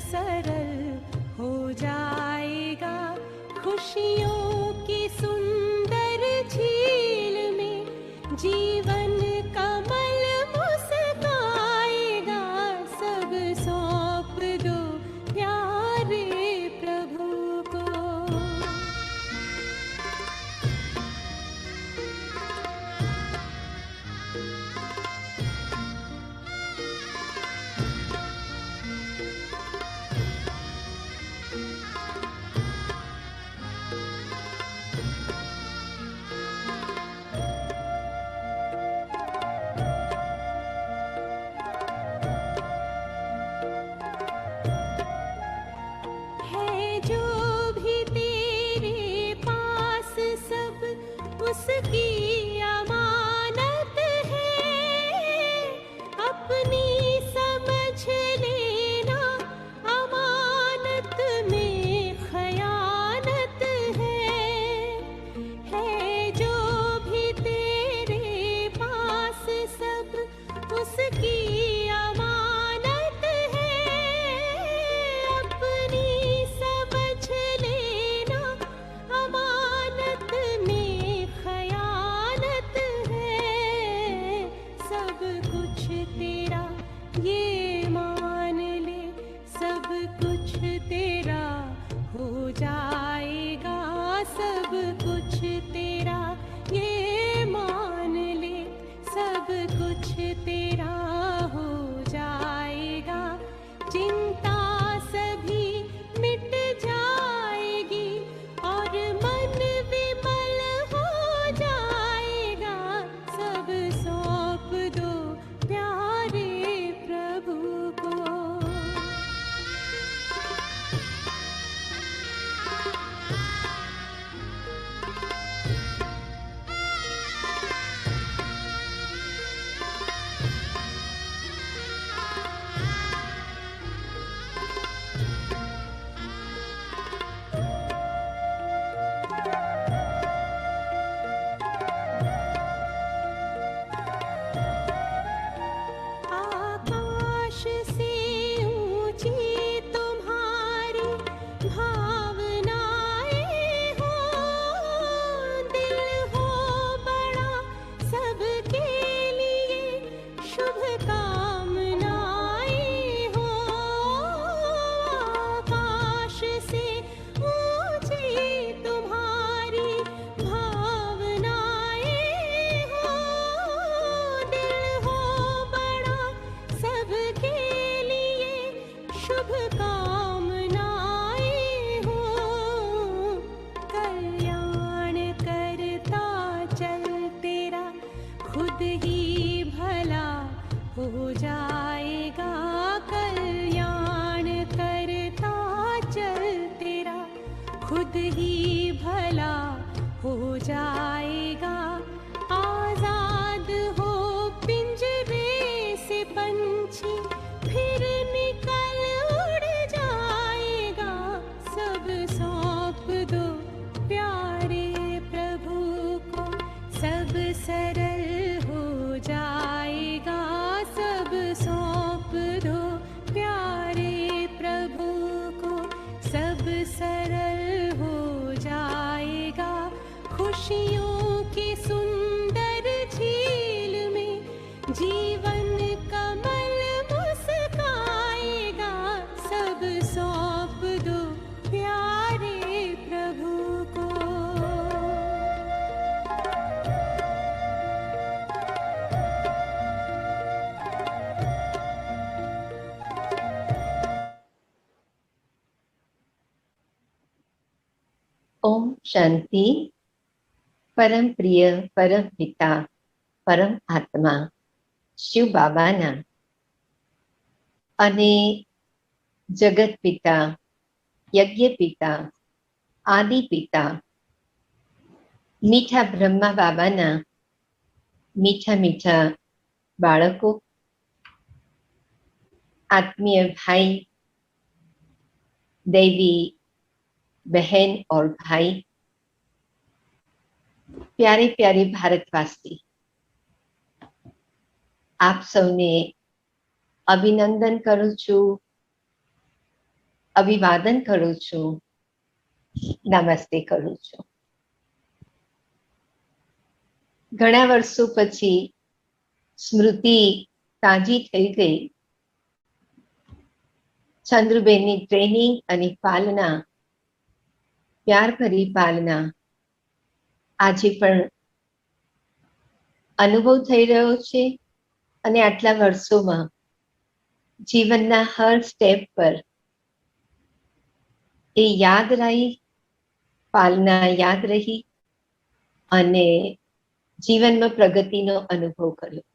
सरल हो जाएगा। खुशियों की सुंदर झील में जीवन कमल मुस्काएगा। सब सौंप दो प्यारे प्रभु को। है जो भी तेरे पास सब उसकी अमानत है। अपनी समझ लेना अमानत में खयानत है जो भी तेरे पास सब उसकी अमानत है। अपनी समझ लेना अमानत में खयानत है। सब कुछ तेरा ये मान ले, सब कुछ तेरा हो जाएगा। सब कुछ तेरा ये मान ले, सब कुछ तेरा हो जाएगा। चिंता सभी मिट जाएगी और मन विमल हो जाएगा। सब सौंप दो प्यारे प्रभु को। आकाश से ऊंची तुम्हारी भावनाएं हो। दिल हो बड़ा सबके लिए शुभ कामनाएं हो। आकाश से ऊंची तुम्हारी भावनाएं हो। दिल हो बड़ा सबके लिए शुभ कामनाएं हो। कल्याण करता चल तेरा खुद ही भला हो जाएगा। कल्याण करता चल तेरा खुद ही भला हो जाएगा। आजाद हो पिंजरे से पंछी फिर निकल उड़ जाएगा। सब सौंप दो प्यारे प्रभु को। सब सरल हो जाएगा। सब सौंप दो प्यारे प्रभु को। सब सरल हो जाएगा। खुशियों की सुंदर झील में जीवन कमल मुस्काएगा। सब सौंप दो प्यारे प्रभु को। ओम शांति। परम प्रिय परम पिता परम आत्मा शिव बाबाना અને જગત પિતા યજ્ઞ પિતા આદિ પિતા મીઠા બ્રહ્મા બાબાના મીઠા મીઠા બાળકો, आत्मीय भाई, दैवी बहन और भाई, प्यारे प्यारे भारतवासी, आप सबने अभिनंदन करूं छू। અભિવાદન કરું છું, નમસ્તે કરું છું. ઘણા વર્ષો પછી સ્મૃતિ તાજી થઈ ગઈ. ચંદ્રુબેનની ટ્રેનિંગ અને પાલના, પ્યારભરી પાલના આજે પણ અનુભવ થઈ રહ્યો છે. અને આટલા વર્ષોમાં જીવનના હર સ્ટેપ પર એ યાદ રહી, પાલના યાદ રહી અને જીવનમાં પ્રગતિનો અનુભવ કર્યો.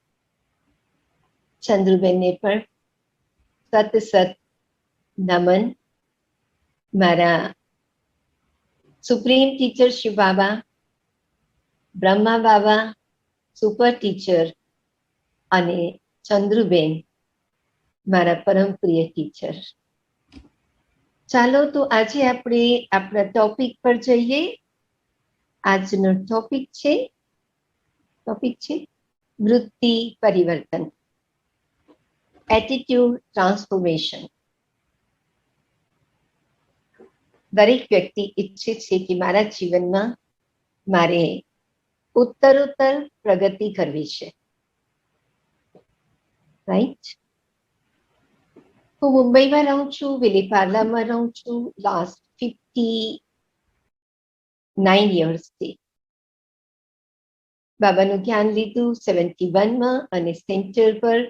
ચંદ્રુબેનને પણ સત નમન. મારા સુપ્રીમ ટીચર શિવ બાબા, બ્રહ્મા બાબા, સુપર ટીચર અને ચંદ્રુબેન મારા પરમ પ્રિય ટીચર. ચાલો તો આજે આપણે આપણા ટોપિક પર જઈએ. આજનો ટોપિક છે વૃત્તિ પરિવર્તન, એટીટ્યુડ ટ્રાન્સફોર્મેશન. દરેક વ્યક્તિ ઈચ્છે છે કે મારા જીવનમાં મારે ઉત્તરોત્તર પ્રગતિ કરવી છે, રાઈટ? હું મુંબઈમાં રહું છું, વિલેપાર્લામાં રહું છું લાસ્ટ 59 યર્સથી. બાબાનું જ્ઞાન લીધું 71માં અને સેન્ટર પર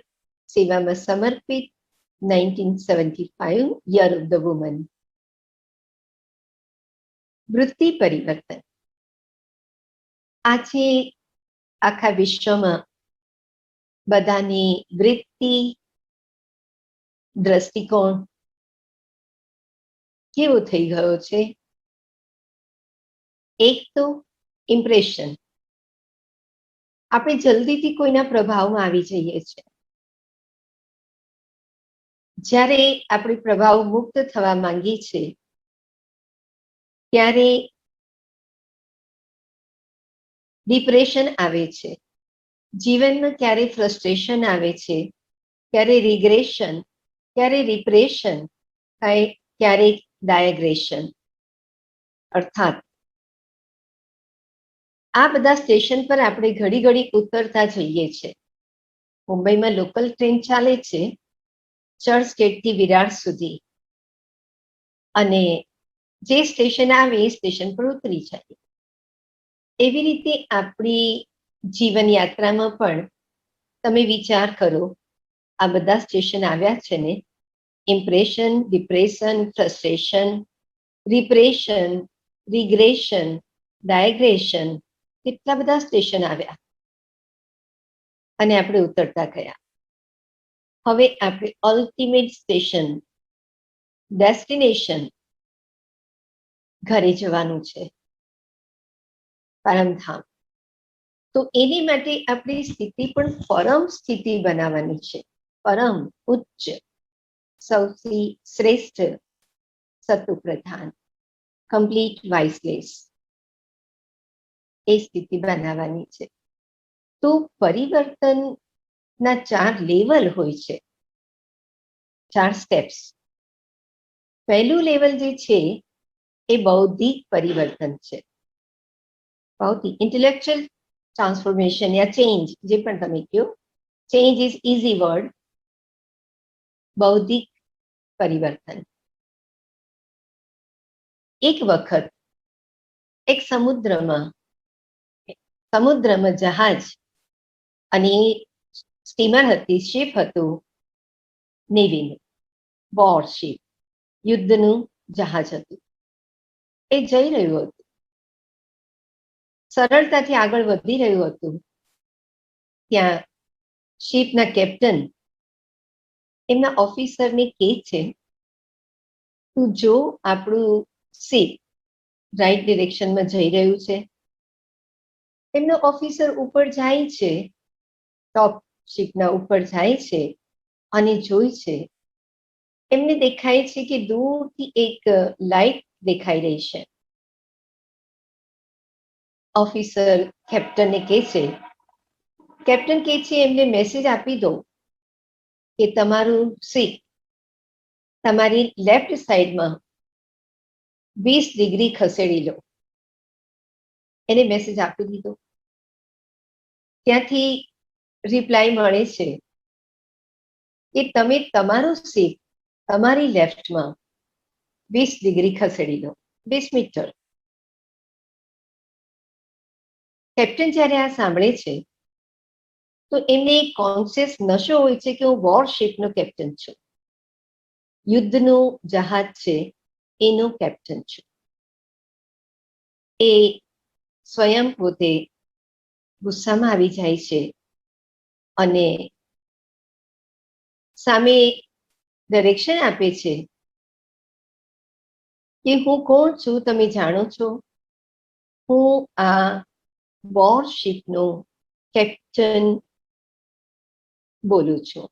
સેવામાં સમર્પિત 1975 યર ઓફ ધ વુમન. વૃત્તિ પરિવર્તન આજે આખા વિશ્વમાં બધાની વૃત્તિ, દ્રષ્ટિકોણ કેવો થઈ ગયો છે? એક તો ઇમ્પ્રેશન. આપણે જલ્દીથી કોઈના પ્રભાવમાં આવી જઈએ છીએ. જ્યારે આપણે પ્રભાવ મુક્ત થવા માંગીએ છીએ ત્યારે ડિપ્રેશન આવે છે, જીવનમાં ક્યારે ફ્રસ્ટ્રેશન આવે છે, ક્યારે રિગ્રેશન, ક્યારે રિપ્રેશન, ક્યારેક ડાયગ્રેશન. અર્થાત આ બધા સ્ટેશન પર આપણે ઘડી ઘડી ઉતરતા જઈએ છીએ. મુંબઈમાં લોકલ ટ્રેન ચાલે છે ચર્ચ ગેટથી વિરાર સુધી, અને જે સ્ટેશન આવે એ સ્ટેશન પર ઉતરી જાય. એવી રીતે આપણી જીવન યાત્રામાં પણ તમે વિચાર કરો, આ બધા સ્ટેશન આવ્યા છે ને, ઇમ્પ્રેશન, ડિપ્રેશન, ફ્રસ્ટ્રેશન, રિપ્રેશન, રિગ્રેશન, ડાયગ્રેશન, કેટલા બધા સ્ટેશન આવ્યા અને આપણે ઉતરતા ગયા. હવે આપણે અલ્ટિમેટ સ્ટેશન, ડેસ્ટિનેશન, ઘરે જવાનું છે, પરમધામ. તો એની માટે આપણી સ્થિતિ પણ પરમ સ્થિતિ બનાવવાની છે. પરમ, ઉચ્ચ, સૌથી શ્રેષ્ઠ, સતુ પ્રધાન, કમ્પ્લીટ વાઇસલેસ, એ સ્થિતિ બનાવવાની છે. તો પરિવર્તનના 4 લેવલ હોય છે, 4 સ્ટેપ્સ. પહેલું લેવલ જે છે એ બૌદ્ધિક પરિવર્તન છે. બૌદ્ધિક, ઇન્ટેલેક્ચ્યુઅલ ટ્રાન્સફોર્મેશન યા ચેન્જ, જે પણ તમે કહો. Change is easy word. બૌદ્ધિક પરિવર્તન. એક વખત એક સમુદ્રમાં જહાજ, અને સ્ટીમર હતી, શિપ હતું, નેવીનું વોરશિપ, યુદ્ધનું જહાજ હતું. એ જઈ રહ્યું હતું, સરળતાથી આગળ વધી રહ્યું હતું. ત્યાં શિપના કેપ્ટન એમના ઓફિસરને કહે છે, તું જો આપણું શિપ રાઈટ ડિરેક્શનમાં જઈ રહ્યું છે. એમનો ઓફિસર ઉપર જાય છે, ટોપ શિપના ઉપર જાય છે અને જોઈ છે. એમને દેખાય છે કે દૂરથી એક લાઈટ દેખાઈ રહી છે. ઓફિસર કેપ્ટનને કહે છે, કેપ્ટન કહે છે એમને મેસેજ આપી દો કે તમારું શિપ તમારી લેફ્ટ સાઈડમાં 20 ડિગ્રી ખસેડી લો. એને મેસેજ આપી દીધો. ત્યાંથી રિપ્લાય મળે છે કે તમે તમારો શીપ તમારી લેફ્ટમાં 20 ડિગ્રી ખસેડી લો, 20 મીટર. કેપ્ટન જ્યારે આ સાંભળે છે તો એમને કોન્શિયસ નશો હોય છે કે હું વોરશિપનો કેપ્ટન છું, યુદ્ધનું જહાજ છે એનો કેપ્ટન છું. એ સ્વયં પોતે ગુસ્સામાં આવી જાય છે અને સામે ડાયરેક્શન આપે છે કે હું કોણ છું તમે જાણો છો? હું આ વોરશિપનો કેપ્ટન બોલું છું.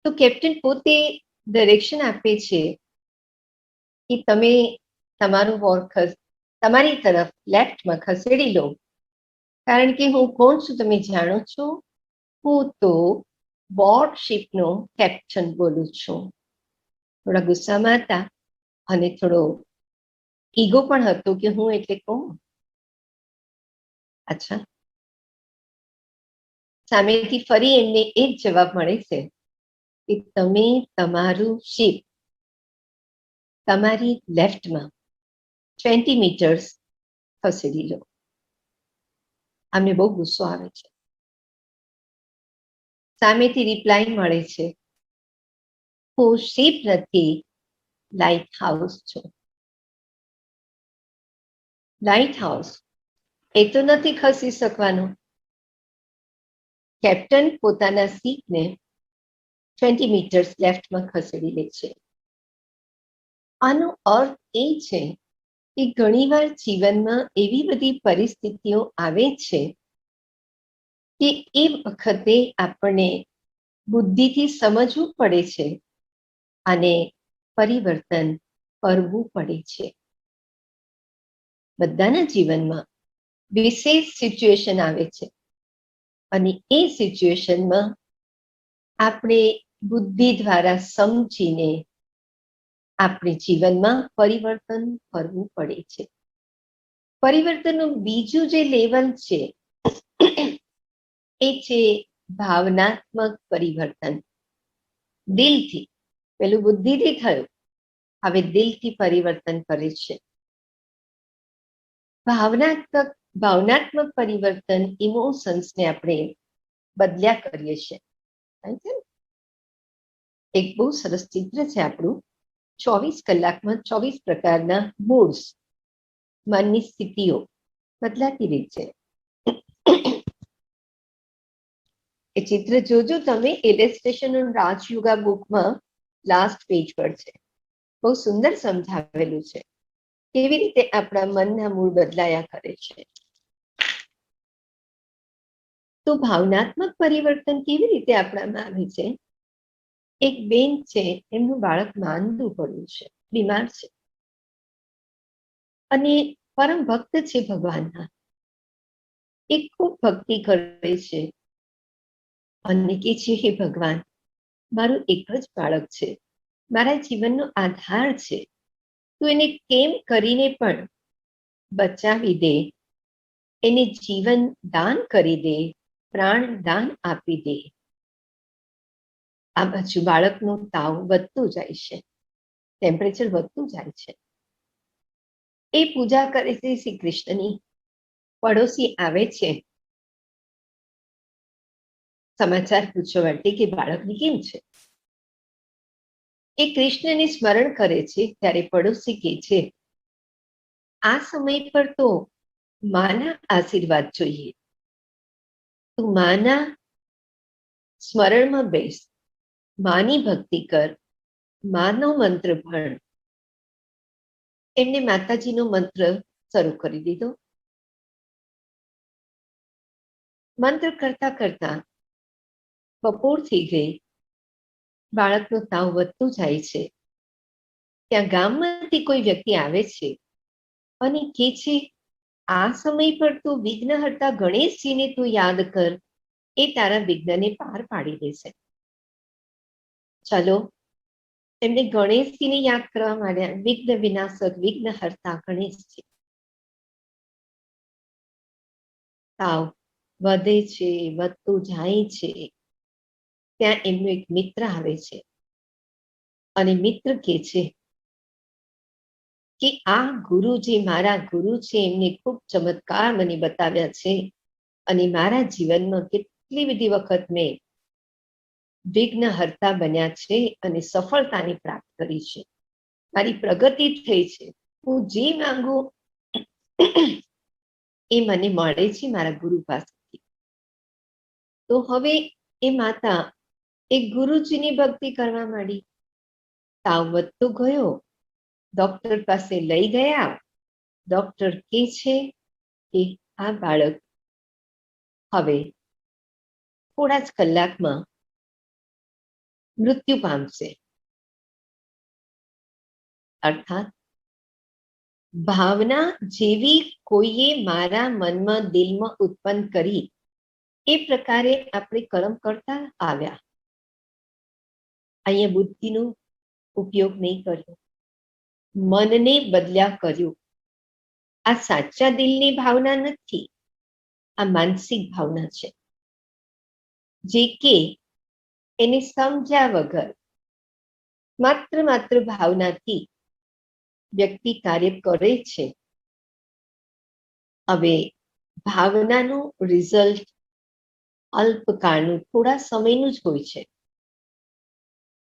તો કેપ્ટન પોતે ડાયરેક્શન આપે છે કે તમે તમારું વોર તમારી તરફ લેફ્ટમાં ખસેડી લો, કારણ કે હું કોણ છું તમે જાણો છો? હું તો વોરશિપનો કેપ્ટન બોલું છું. થોડા ગુસ્સામાં હતા અને થોડો ઈગો પણ હતો કે હું એટલે કોણ. અચ્છા, સામેથી ફરી એમને એ જ જવાબ મળે છે કે તમે તમારું શિપ તમારી લેફ્ટમાં 20 મીટર્સ ખસેડી લો. અમને બહુ ગુસ્સો આવે છે. સામેથી રિપ્લાય મળે છે, હું શિપ નથી, લાઇટ હાઉસ છું. લાઇટ હાઉસ એ તો નથી ખસી શકવાનું. કેપ્ટન પોતાના શિપને 20 મીટર્સ લેફ્ટમાં ખસેડી લે છે. આનો અર્થ એ છે કે ઘણીવાર જીવનમાં એવી બધી પરિસ્થિતિઓ આવે છે કે એ વખતે આપણને બુદ્ધિથી સમજવું પડે છે અને પરિવર્તન કરવું પડે છે. બધાના જીવનમાં વિશેષ સિચ્યુએશન આવે છે અને એ સિચ્યુએશનમાં આપણે બુદ્ધિ દ્વારા સમજીને આપણે જીવનમાં પરિવર્તન કરવું પડે છે. પરિવર્તનનું બીજું જે લેવલ છે એ છે ભાવનાત્મક પરિવર્તન. દિલથી, પેલું બુદ્ધિથી થયું, હવે દિલથી પરિવર્તન કરે છે. ભાવનાત્મક પરિવર્તન ઇમોશન્સને આપણે બદલ્યા કરીએ છીએ. એક બહુ સરસ ચિત્ર છે આપણું, 24 કલાકમાં 24 પ્રકારના મૂડ્સ, મનની સ્થિતિઓ બદલાતી રહી છે. એ ચિત્ર જોજો તમે, ઇલેસ્ટ્રેશન રાજયોગા બુકમાં લાસ્ટ પેજ પર છે. બહુ સુંદર સમજાવેલું છે કેવી રીતે આપણા મનના મૂળ બદલાયા કરે છે. તો ભાવનાત્મક પરિવર્તન કેવી રીતે આપણામાં આવે છે? એક બેન છે, એમનું બાળક માંદું પડ્યું છે, બીમાર છે અને પરમ ભક્ત છે ભગવાનના. એ ખૂબ ભક્તિ કરે છે અને કે છે, હે ભગવાન, મારું એક જ બાળક છે, મારા જીવનનો આધાર છે, તું એને કેમ કરીને પણ બચાવી દે, એને જીવન દાન કરી દે, પ્રાણ દાન આપી દે. આ બાજુ બાળકનો તાવ વધતું જાય છે, ટેમ્પરેચર વધતું જાય છે. એ પૂજા કરે છે શ્રી કૃષ્ણની. પડોશી આવે છે સમાચાર પૂછવા માટે કે બાળકને કેમ છે. એ કૃષ્ણને સ્મરણ કરે છે ત્યારે પડોશી કહે છે, આ સમય પર તો માના આશીર્વાદ જોઈએ, તું માના સ્મરણમાં બેસ, માની ભક્તિ કર, માનો મંત્ર ભણ. એમને માતાજીનો મંત્ર શરૂ કરી દીધો. મંત્ર કરતા કરતા બપોર થઈ ગઈ, બાળકનો તાવ વધતું જાય છે. ત્યાં ગામમાંથી કોઈ વ્યક્તિ આવે છે અને કહે છે, આ સમય પર તું વિઘ્નહર્તા ગણેશજીને તું યાદ કર, એ તારા વિઘ્નને પાર પાડી દેશે. ચલો એમને ગણેશજીને યાદ કરવા માંડ્યા. વિઘ્ન વિનાશક, વિઘ્ન હર્તા ગણેશજી. તાવ વધે છે, વધતું જાય છે. ત્યાં એમનો એક મિત્ર આવે છે અને મિત્ર કે છે કે આ ગુરુ જે મારા ગુરુ છે એમને ખૂબ ચમત્કાર મને બતાવ્યા છે અને મારા જીવનમાં કેટલી બધી વખત મેં વિઘ્ન હર્તા બન્યા છે અને સફળતાની પ્રાપ્ત કરી છે. મારી પ્રગતિ થઈ છે. હું જે માંગુ એ મને મળે છે મારા ગુરુ પાસેથી. તો હવે એ માતા એક ગુરુજીની ભક્તિ કરવા માંડી. તાવ વધતો ગયો, ડોક્ટર પાસે લઈ ગયા. ડોક્ટર કહે છે કે આ બાળક હવે થોડા જ કલાકમાં મૃત્યુ પામશે. અર્થાત ભાવના જેવી કોઈએ મારા મનમાં દિલમાં ઉત્પન્ન કરી એ પ્રકારે આપણે કર્મ કરતા આવ્યા. અહીંયા બુદ્ધિનો ઉપયોગ નહીં કર્યો, મનને બદલ્યા કર્યું. આ સાચા દિલની ભાવના નથી, આ માનસિક ભાવના છે જે કે એને સમજ્યા વગર માત્ર ભાવનાથી વ્યક્તિ કાર્ય કરે છે. હવે ભાવનાનું રિઝલ્ટ અલ્પકાળનું, થોડા સમયનું જ હોય છે.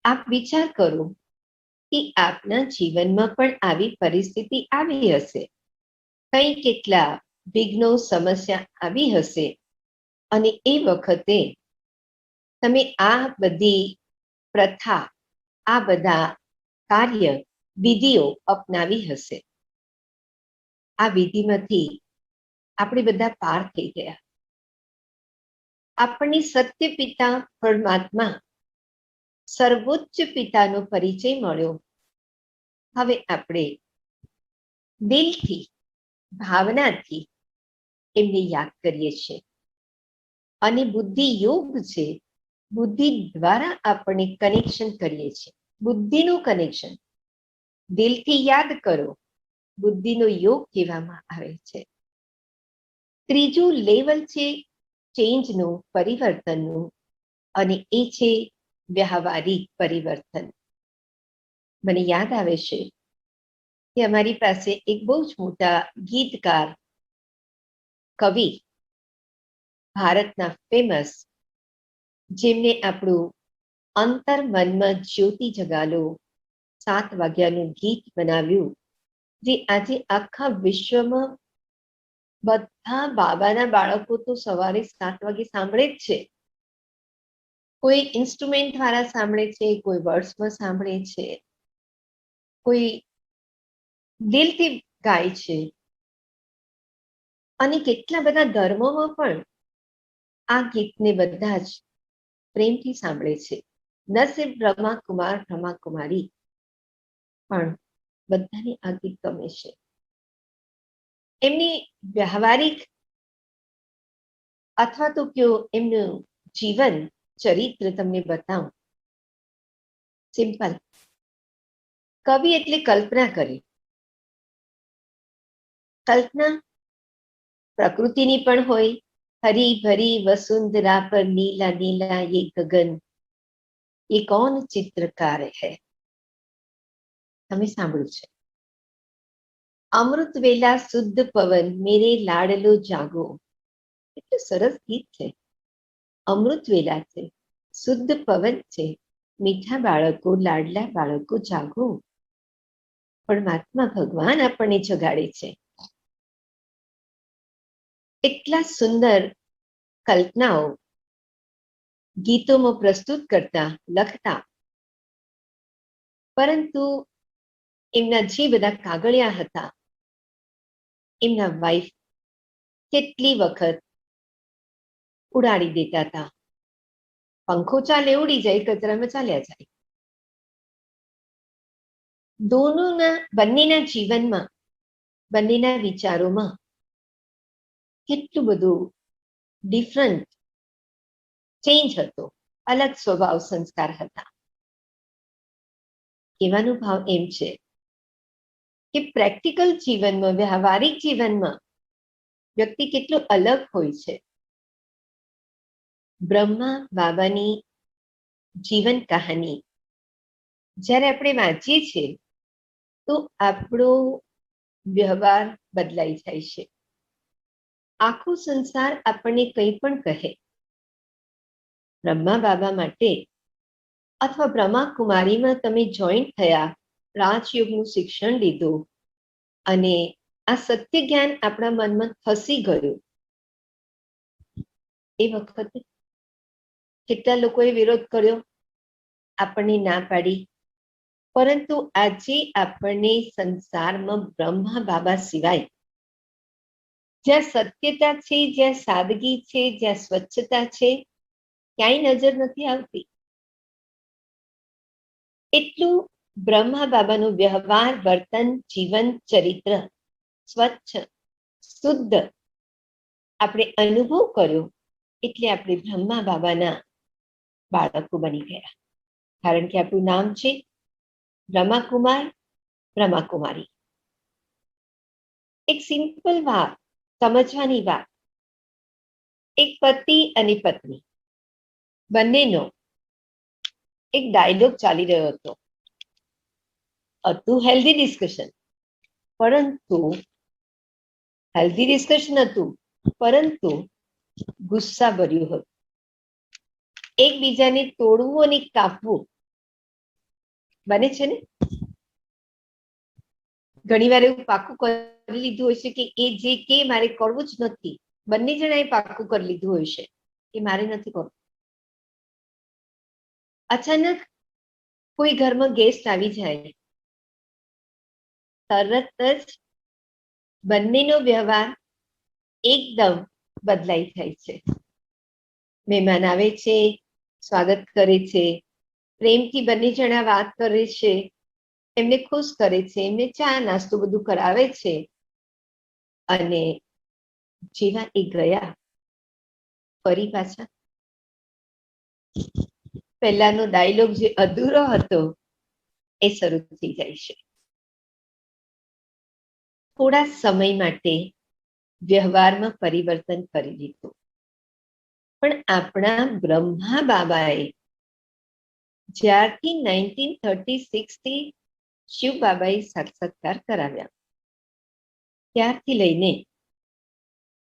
આપ વિચાર કરો કે આપના જીવનમાં પણ આવી પરિસ્થિતિ આવી હશે, કઈ કેટલા વિઘ્નો, સમસ્યા આવી હશે અને એ વખતે તમે આ બધી પ્રથા, આ બધા કાર્ય, વિધિઓ અપનાવી હશે. આ વિધિમાંથી આપણે બધા પાર થઈ ગયા. આપણને સત્ય પિતા પરમાત્મા, સર્વોચ્ચ પિતાનો પરિચય મળ્યો. હવે આપણે દિલથી, ભાવનાથી એમને યાદ કરીએ છીએ અને બુદ્ધિ યોગ છે, બુદ્ધિ દ્વારા આપણે કનેક્શન કરીએ છીએ. બુદ્ધિનું કનેક્શન દિલથી યાદ કરો, બુદ્ધિનો યોગ કહેવામાં આવે છે. ત્રીજું લેવલ છે ચેન્જનું, પરિવર્તનનું, અને એ છે વ્યવહારિક પરિવર્તન. મને યાદ આવે છે કે અમારી પાસે એક બહુ જ મોટા ગીતકાર, કવિ, ભારતના ફેમસ, જેમને આપણું અંતર મનમાં જ્યોતિ જગાલો 7 વાગ્યાનું ગીત બનાવ્યું, જે આજે આખા વિશ્વમાં બધા બાબાના બાળકો તો સવારે 7 વાગે સાંભળે જ છે. કોઈ ઇન્સ્ટ્રુમેન્ટ દ્વારા સાંભળે છે, કોઈ વર્ડ્સમાં સાંભળે છે, કોઈ દિલથી ગાય છે. અને કેટલા બધા ધર્મોમાં પણ આ ગીતને બધા જ પ્રેમથી સાંભળે છે. ન સિર્ફ બ્રહ્મા કુમારી, પણ બધાને આ ગીત ગમે છે. એમની વ્યવહારિક અથવા તો કયો એમનું જીવન ચરિત્ર તમને બતાવું. સિમ્પલ. કવિ એટલે કલ્પના કરી. કલ્પના પ્રકૃતિની પણ હોય. હરી ભરી વસુંધરા પર નીલા નીલા ये गगन, ये कौन चित्रकार है. તમે સાંભળ્યું છે. અમૃત વેલા શુદ્ધ પવન, મેરે લાડલો જાગો. એટલું સરસ ગીત છે. અમૃત વેલા છે, શુદ્ધ પવન છે, મીઠા બાળકો, લાડલા બાળકો જાગો. પરમાત્મા ભગવાન આપણને જગાડે છે. એટલા સુંદર કલ્પનાઓ ગીતોમાં પ્રસ્તુત કરતા, લખતા, પરંતુ એમના જે બધા કાગળિયા હતા, એમના વાઈફ કેટલી વખત ઉડાડી દેતા હતા. પંખો ચાલે ઉડી જાય, કચરામાં ચાલ્યા જાય. બંનેના જીવનમાં, બંનેના વિચારોમાં કેટલું બધું ડિફરન્ટ ચેન્જ હતો. અલગ સ્વભાવ સંસ્કાર હતા. કહેવાનો ભાવ એમ છે કે પ્રેક્ટિકલ જીવનમાં, વ્યવહારિક જીવનમાં વ્યક્તિ કેટલું અલગ હોય છે. બ્રહ્મા બાબાની જીવન કહાની જ્યારે આપણે વાંચીએ છીએ તો આપણો વ્યવહાર બદલાઈ જાય છે. આખો સંસાર આપણને કંઈ પણ કહે, બ્રહ્મા બાબા માટે અથવા બ્રહ્મા કુમારીમાં તમે જોઈન્ટ થયા, રાજયોગનું શિક્ષણ લીધું અને આ સત્ય જ્ઞાન આપણા મનમાં ફસી ગયું, એ વખતે કેટલા લોકોએ વિરોધ કર્યો, આપણને ના પાડી, પરંતુ આજે આપણને સંસારમાં બ્રહ્મા બાબા સિવાય જ્યાં સત્યતા છે, જ્યાં સાદગી છે, જ્યાં સ્વચ્છતા છે, ક્યાંય નજર નથી આવતી. એટલું બ્રહ્મા બાબાનું વ્યવહાર, વર્તન, જીવન ચરિત્ર સ્વચ્છ, શુદ્ધ આપણે અનુભવ કર્યો, એટલે આપણે બ્રહ્મા બાબાના બાળકો બની ગયા. કારણ કે આપણું નામ છે બ્રહ્માકુમાર, બ્રહ્માકુમારી. એક સિમ્પલ વાત, સમજવાની વાત, એક પતિ અને પત્ની બંનેનો એક ડાયલોગ ચાલી રહ્યો હતો. હતું હેલ્ધી ડિસ્કશન, પરંતુ હેલ્ધી ડિસ્કશન હતું, પરંતુ ગુસ્સા ભર્યું હતું. એકબીજાને તોડવું અને કાપવું બને છે ને. ઘણી વાર એવું પાકું કરી લીધું હોય છે કે એ જે કે મારે કરવું જ નથી, બંને જણાએ પાકું કરી લીધું હોય છે કે મારે નથી કરવું. અચાનક કોઈ ઘરમાં ગેસ્ટ આવી જાય, તરત જ બંનેનો વ્યવહાર એકદમ બદલાઈ જાય છે. મહેમાન આવે છે, સ્વાગત કરે છે, પ્રેમથી બંને જણા વાત કરે છે, એમને ખુશ કરે છે, એમને ચા નાસ્તો બધું કરાવે છે, અને જેવા એ ગયા ફરી પાછા પહેલાનો ડાયલોગ જે અધૂરો હતો એ શરૂ થઈ જાય છે. થોડા સમય માટે વ્યવહારમાં પરિવર્તન કરી લીધું, પણ આપણા બ્રહ્મા બાબાએ જ્યારથી 1936 થી શિવ બાબાએ સાક્ષાત્કાર કરાવ્યા, ત્યારથી લઈને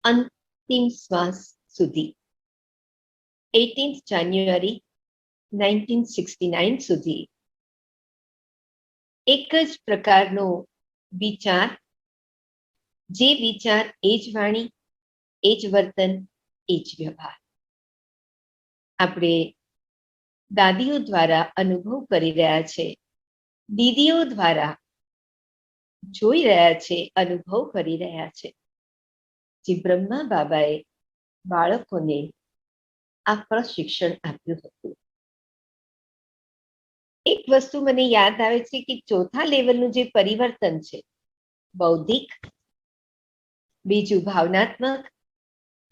અંતિમ શ્વાસ સુધી 18 જાન્યુઆરી 1969 સુધી એક જ પ્રકારનો વિચાર, જે વિચાર એ જ વાણી, એ જ વર્તન, એ જ વ્યવહાર આપણે દાદીઓ દ્વારા અનુભવ કરી રહ્યા છે, દીદીઓ દ્વારા જોઈ રહ્યા છે, અનુભવ કરી રહ્યા છે. જે બ્રહ્મા બાબાએ બાળકોને આ પ્રશિક્ષણ આપ્યું હતું. એક વસ્તુ મને યાદ આવે છે કે ચોથા લેવલનું જે પરિવર્તન છે, બૌદ્ધિક, બીજું ભાવનાત્મક,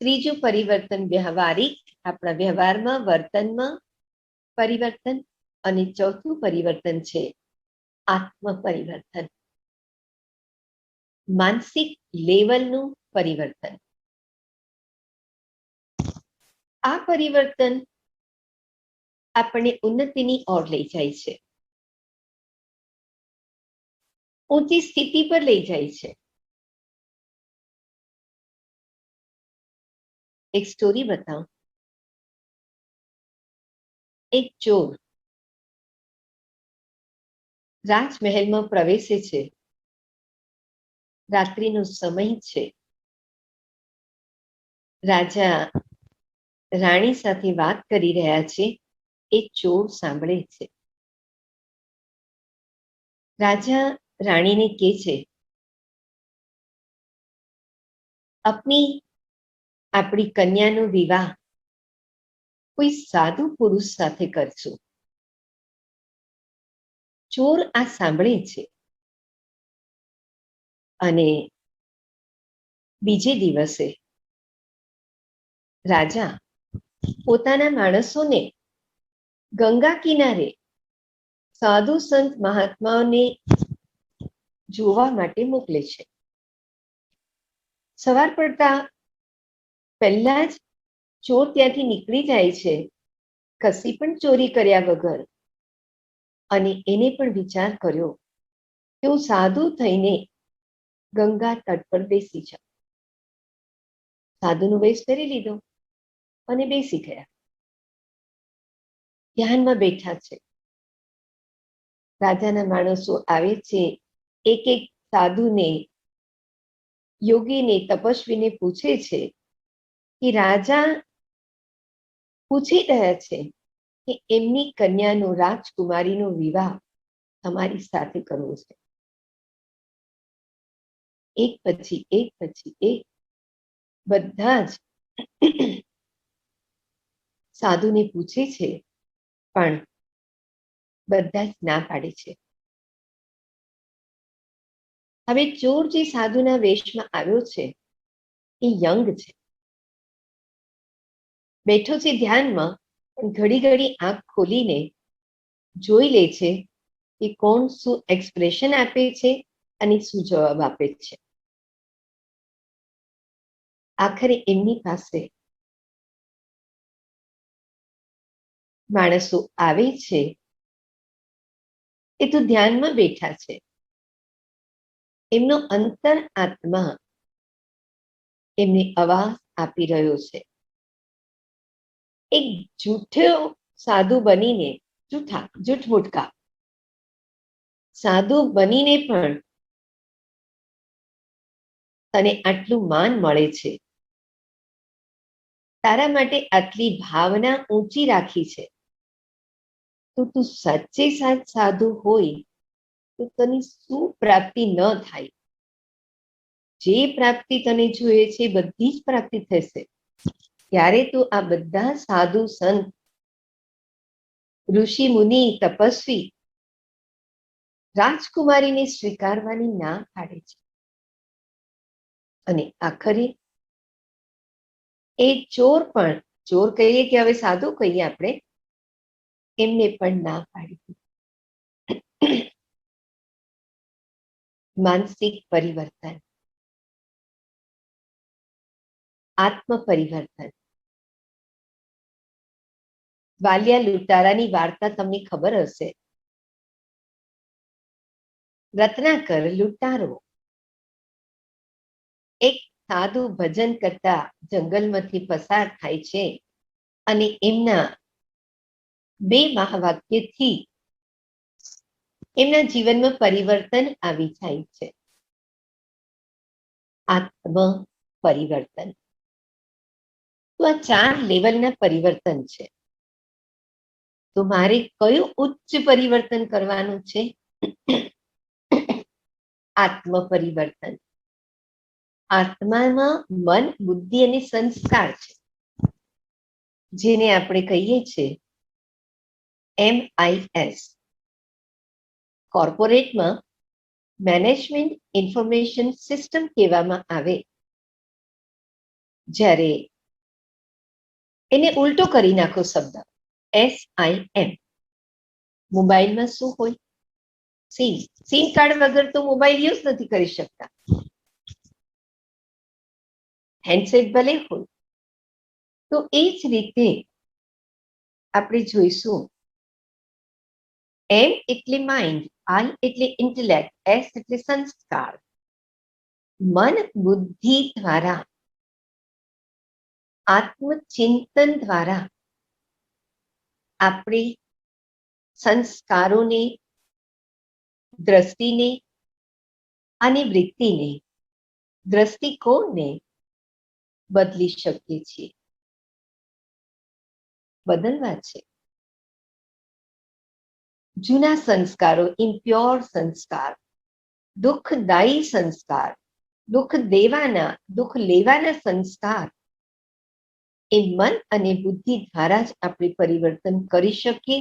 ત્રીજું પરિવર્તન વ્યવહારિક, આપણા વ્યવહારમાં, વર્તનમાં પરિવર્તન, અને ચોથું પરિવર્તન છે આત્મ પરિવર્તન, માનસિક લેવલનું પરિવર્તન. આ પરિવર્તન આપણને ઉન્નતિની ઓર લઈ જાય છે, ઊંચી સ્થિતિ પર લઈ જાય છે. એક સ્ટોરી બતાવું. એક ચોર રાજમહેલમાં પ્રવેશે છે, રાત્રિનો સમય છે, રાજા રાણી સાથે વાત કરી રહ્યા છે, એ ચોર સાંભળે છે. રાજા રાણીને કહે છે, આપણી કન્યાનો વિવાહ કોઈ સાધુ પુરુષ સાથે કરશું. ચોર આ સાંભળે છે અને બીજે દિવસે રાજા પોતાના માણસોને ગંગા કિનારે સાધુ સંત મહાત્માઓને જોવા માટે મોકલે છે. સવાર પડતા પહેલા જ ચોર ત્યાંથી નીકળી જાય છે, કશી પણ ચોરી કર્યા વગર. અને એને પણ વિચાર કર્યો કે હું સાધુ થઈને ગંગા તટ પર બેસી જાઉં. સાધુનો વેશ કરી લીધો અને બેસી ગયા. ધ્યાનમાં બેઠા છે. રાજાના માણસો આવે છે, એક એક સાધુને, યોગીને, તપસ્વીને પૂછે છે કે રાજા પૂછી રહ્યા છે કે એમની કન્યાનો, રાજકુમારીનો વિવાહ તમારી સાથે કરવો છે. એક પછી એક બધા જ સાધુને પૂછે છે, પણ બધા જ ના પાડે છે. હવે ચોર જે સાધુના વેશમાં આવ્યો છે એ યંગ છે, બેઠો છે ધ્યાનમાં, પણ ઘડી ઘડી આંખ ખોલીને જોઈ લે છે કે કોણ શું એક્સપ્રેશન આપે છે અને શું જવાબ આપે છે. આખરે એમની પાસે માણસો આવે છે. એ તો ધ્યાનમાં બેઠા છે. એમનો અંતર આત્મા એમને અવાજ આપી રહ્યો છે. એક જૂઠો સાધુ બનીને, જૂઠમુટકા સાધુ બનીને પણ તને આટલું માન મળે છે, તારા માટે આટલી ભાવના ઊંચી રાખી છે, તો તું સાચે સાચ સાધુ હોય તો તને શું પ્રાપ્તિ ન થાય? જે પ્રાપ્તિ તને જોઈએ છે બધી જ પ્રાપ્તિ થશે. ત્યારે તું આ બધા સાધુ સંત, ઋષિ મુનિ, તપસ્વી, રાજકુમારીને સ્વીકારવાની ના પાડે છે. અને આખરે એ ચોર પણ, ચોર કહીએ કે હવે સાધુ કહીએ આપણે, એમને પણ ના પાડી. માનસિક પરિવર્તન, આત્મ પરિવર્તન. વાલિયા લૂંટારાની વાર્તા તમને ખબર હશે. રત્નાકર લૂંટારો એક સાધુ ભજન કરતા જંગલમાંથી પસાર થાય છે અને એમના 2 મહાવાક્યથી એમના જીવનમાં પરિવર્તન આવી જાય છે. આત્મ પરિવર્તન. તો આ 4 લેવલના પરિવર્તન છે. તો મારે કયું ઉચ્ચ પરિવર્તન કરવાનું છે? આત્મ પરિવર્તન. આત્મામાં મન, બુદ્ધિ અને સંસ્કાર છે, જેને આપણે કહીએ છીએ MIS. કોર્પોરેટમાં મેનેજમેન્ટ ઇન્ફોર્મેશન સિસ્ટમ કહેવામાં આવે, જ્યારે એને ઉલટો કરી નાખો શબ્દ SIM. મોબાઈલમાં શું હોય? સિમ કાર્ડ વગર તો મોબાઈલ યુઝ નથી કરી શકતા. હેન્ડસેટ ભલે હોય. તો એ જ રીતે આપણે જોઈશું. M એટલે માઇન્ડ, I એટલે ઇન્ટેલેક્ટ, S એટલે સંસ્કાર. મન બુદ્ધિ દ્વારા, આત્મચિંતન દ્વારા આપણે સંસ્કારોને, દ્રષ્ટિને અને વૃત્તિને, દ્રષ્ટિકોણને બદલી શકીએ છીએ. બદલવા છે. જૂના સંસ્કારો, ઇમ્પ્યોર સંસ્કાર, દુઃખદાયી સંસ્કાર, દુઃખ દેવાના, દુઃખ લેવાના સંસ્કાર, એ મન અને બુદ્ધિ દ્વારા જ આપણે પરિવર્તન કરી શકીએ.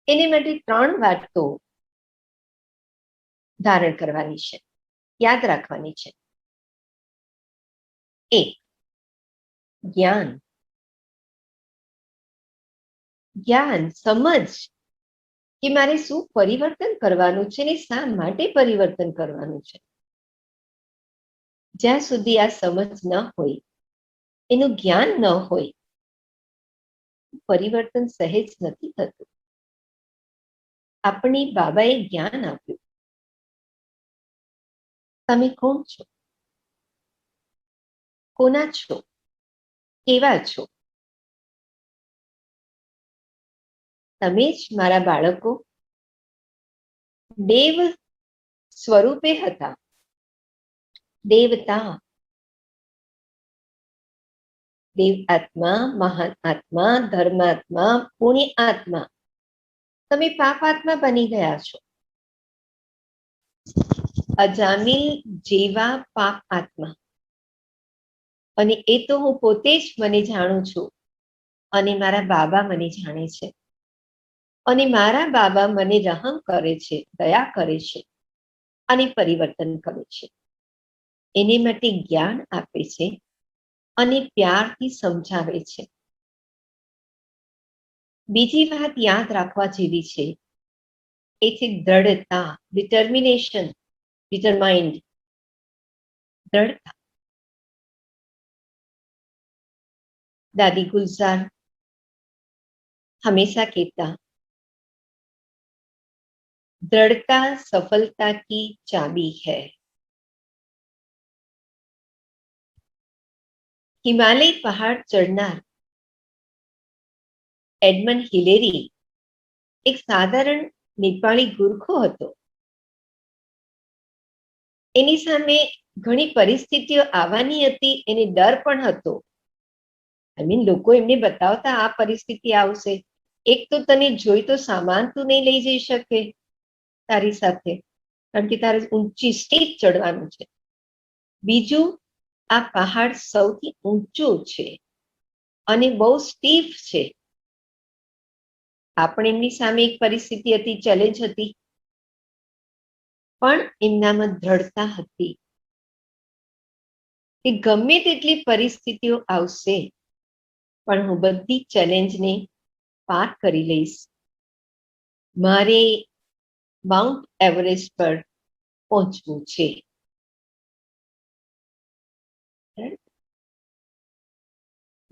એને માટે 3 વાતો ધારણ કરવાની છે, યાદ રાખવાની છે. 1. જ્ઞાન. જ્ઞાન, સમજ કે મારે શું પરિવર્તન કરવાનું છે ને શા માટે પરિવર્તન કરવાનું છે. જ્યાં સુધી આ સમજ ન હોય, એનું જ્ઞાન ન હોય, પરિવર્તન સહેજ નથી થતું. આપણી બાબાએ જ્ઞાન આપ્યું. તમે કોણ છો? કોના છો? કેવા છો? તમે જ મારા બાળકો દેવ સ્વરૂપે હતા. દેવતા, દેવ આત્મા, મહાન આત્મા, ધર્માત્મા, પુણ્ય આત્મા. તમે પાપ આત્મા બની ગયા છો. અજામિલ જેવા પાપ આત્મા. અને એ તો હું પોતે જ મને જાણું છું, અને મારા બાબા મને જાણે છે, અને મારા બાબા મને રહમ કરે છે, દયા કરે છે, અને પરિવર્તન કરે છે. એને માટે જ્ઞાન આપે છે અને પ્યારથી સમજાવે છે. બીજી વાત યાદ રાખવા જેવી છે, એ છે દ્રઢતા, ડિટર્મિનેશન, ડિટરમાઇન્ડ, દ્રઢતા. દાદી ગુલઝાર हमेशा कहता, दृढ़ता सफलता की चाबी है. हिमालय पहाड़ चढ़नार એડમંડ હિલેરી એક સાધારણ નેપાળી ગુરખો હતો. એની સામે ઘણી પરિસ્થિતિઓ આવવાની હતી, એને ડર પણ હતો. લોકો એમને બતાવતા આ પરિસ્થિતિ આવશે, એક તો તને જોઈ તો સામાન તું નહીં લઈ જઈ શકે તારી સાથે, કારણ કે તારે ઊંચી સ્ટેજ ચડવાનું છે. બીજું, આ પહાડ સૌથી ઊંચો છે અને બહુ સ્ટીફ છે. આપણે એમની સામે એક પરિસ્થિતિ હતી, ચેલેન્જ હતી, પણ એમનામાં દ્રઢતા હતી કે ગમે તેટલી પરિસ્થિતિઓ આવશે, પણ હું બધી ચેલેન્જને પાર કરી લઈશ. મારે માઉન્ટ એવરેસ્ટ પર પહોંચવું છે.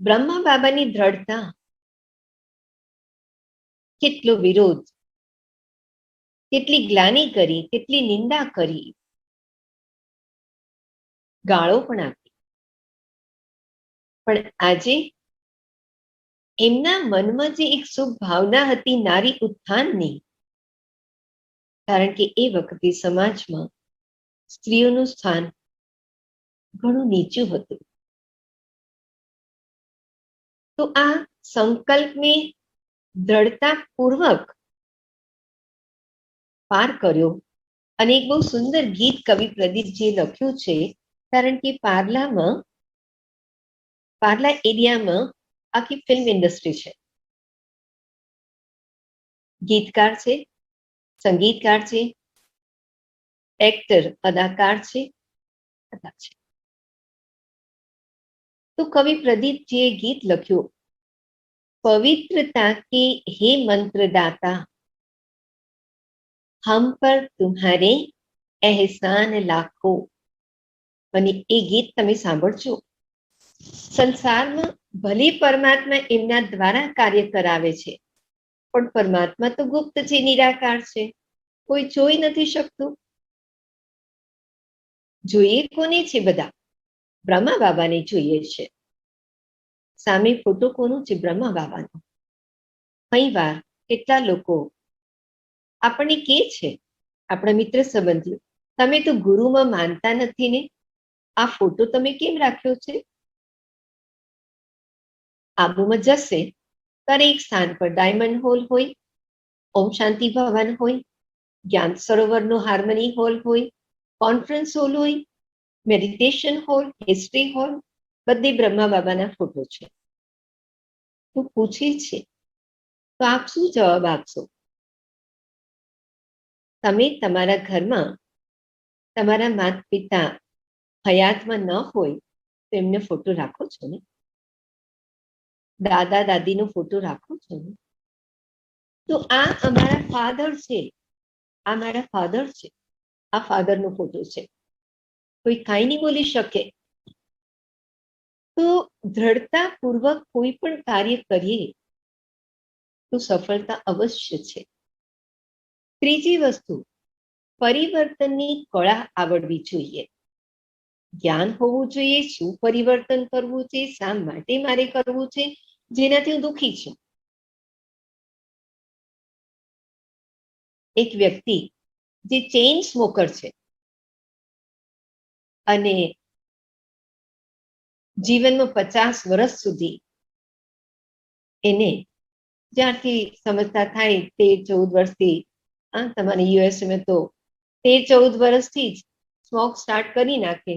બ્રહ્મા બાબાની દ્રઢતા, કેટલો વિરોધ, કેટલી ગ્લાની કરી, કેટલી નિંદા કરી, ગાળો પણ આપી, પણ આજે એમના મનમાં જે એક શુભ ભાવના હતી નારી ઉત્થાનની, કારણ કે એ વખતે સમાજમાં સ્ત્રીઓનું સ્થાન ઘણું નીચું હતું. તો આ સંકલ્પને દ્રઢતાપૂર્વક પાર કર્યો. અને એક બહુ સુંદર ગીત કવિ પ્રદીપજીએ લખ્યું છે, કારણ કે પાર્લા એરિયામાં આખી ફિલ્મ ઇન્ડસ્ટ્રી છે. ગીતકાર છે, સંગીતકાર છે, એક્ટર, અદાકાર છે, બધા છે. તો કવિ પ્રદીપજીએ ગીત લખ્યું, પવિत्रता के हे मंत्रदाता, हम पर तुम्हारे एहसान लाखों. અને એ ગીત તમે સાંભળજો. સંસારમાં ભલે પરમાત્મા એમના દ્વારા કાર્ય કરાવે છે, પણ પરમાત્મા તો ગુપ્ત છે, નિરાકાર છે, કોઈ જોઈ નથી શકતું. જોઈએ કોને છે? બધા બ્રહ્મા બાબાને જોઈએ છે. સામે ફોટો કોનું છે? બ્રહ્મા બાબાનો. કઈ વાર કેટલા લોકો આપણને કે છે, આપણા મિત્ર સંબંધીઓ, તમે તો ગુરુમાં માનતા નથી ને, આ ફોટો તમે કેમ રાખ્યો છે? આબુમાં જશે ત્યારે એક સ્થાન પર ડાયમંડ હોલ હોય, ઓમ શાંતિ ભવન હોય, જ્ઞાન સરોવરનો હાર્મની હોલ હોય, કોન્ફરન્સ હોલ હોય, મેડિટેશન હોલ, હિસ્ટ્રી હોલ, બધે બ્રહ્મા બાબાના ફોટો છે. તો પૂછે છે, તો આપ શું જવાબ આપશો? તમે તમારા ઘરમાં તમારા માતા પિતા હયાતમાં ન હોય તો એમને ફોટો રાખો છો ને? દાદા દાદીનો ફોટો રાખો છો ને? તો આ અમારા ફાધર છે, આ મારા ફાધર છે, આ ફાધરનો ફોટો છે. કોઈ કાંઈ નહીં બોલી શકે. તો દ્રઢતાપૂર્વક કોઈ પણ કાર્ય કરીએ તો સફળતા અવશ્ય છે. ત્રીજી વસ્તુ, પરિવર્તનની કળા આવડવી જોઈએ. જ્ઞાન હોવું જોઈએ, શું પરિવર્તન કરવું છે, શા માટે મારે કરવું છે, જેનાથી હું દુઃખી છું. એક વ્યક્તિ જે ચેઇન સ્મોકર છે અને જીવનમાં 50 વર્ષ સુધી એને જ્યારથી સમજતા થાય 13-14 વર્ષથી, તમારે યુએસમાં તો 13-14 વર્ષથી જ સ્મોક સ્ટાર્ટ કરી નાખે.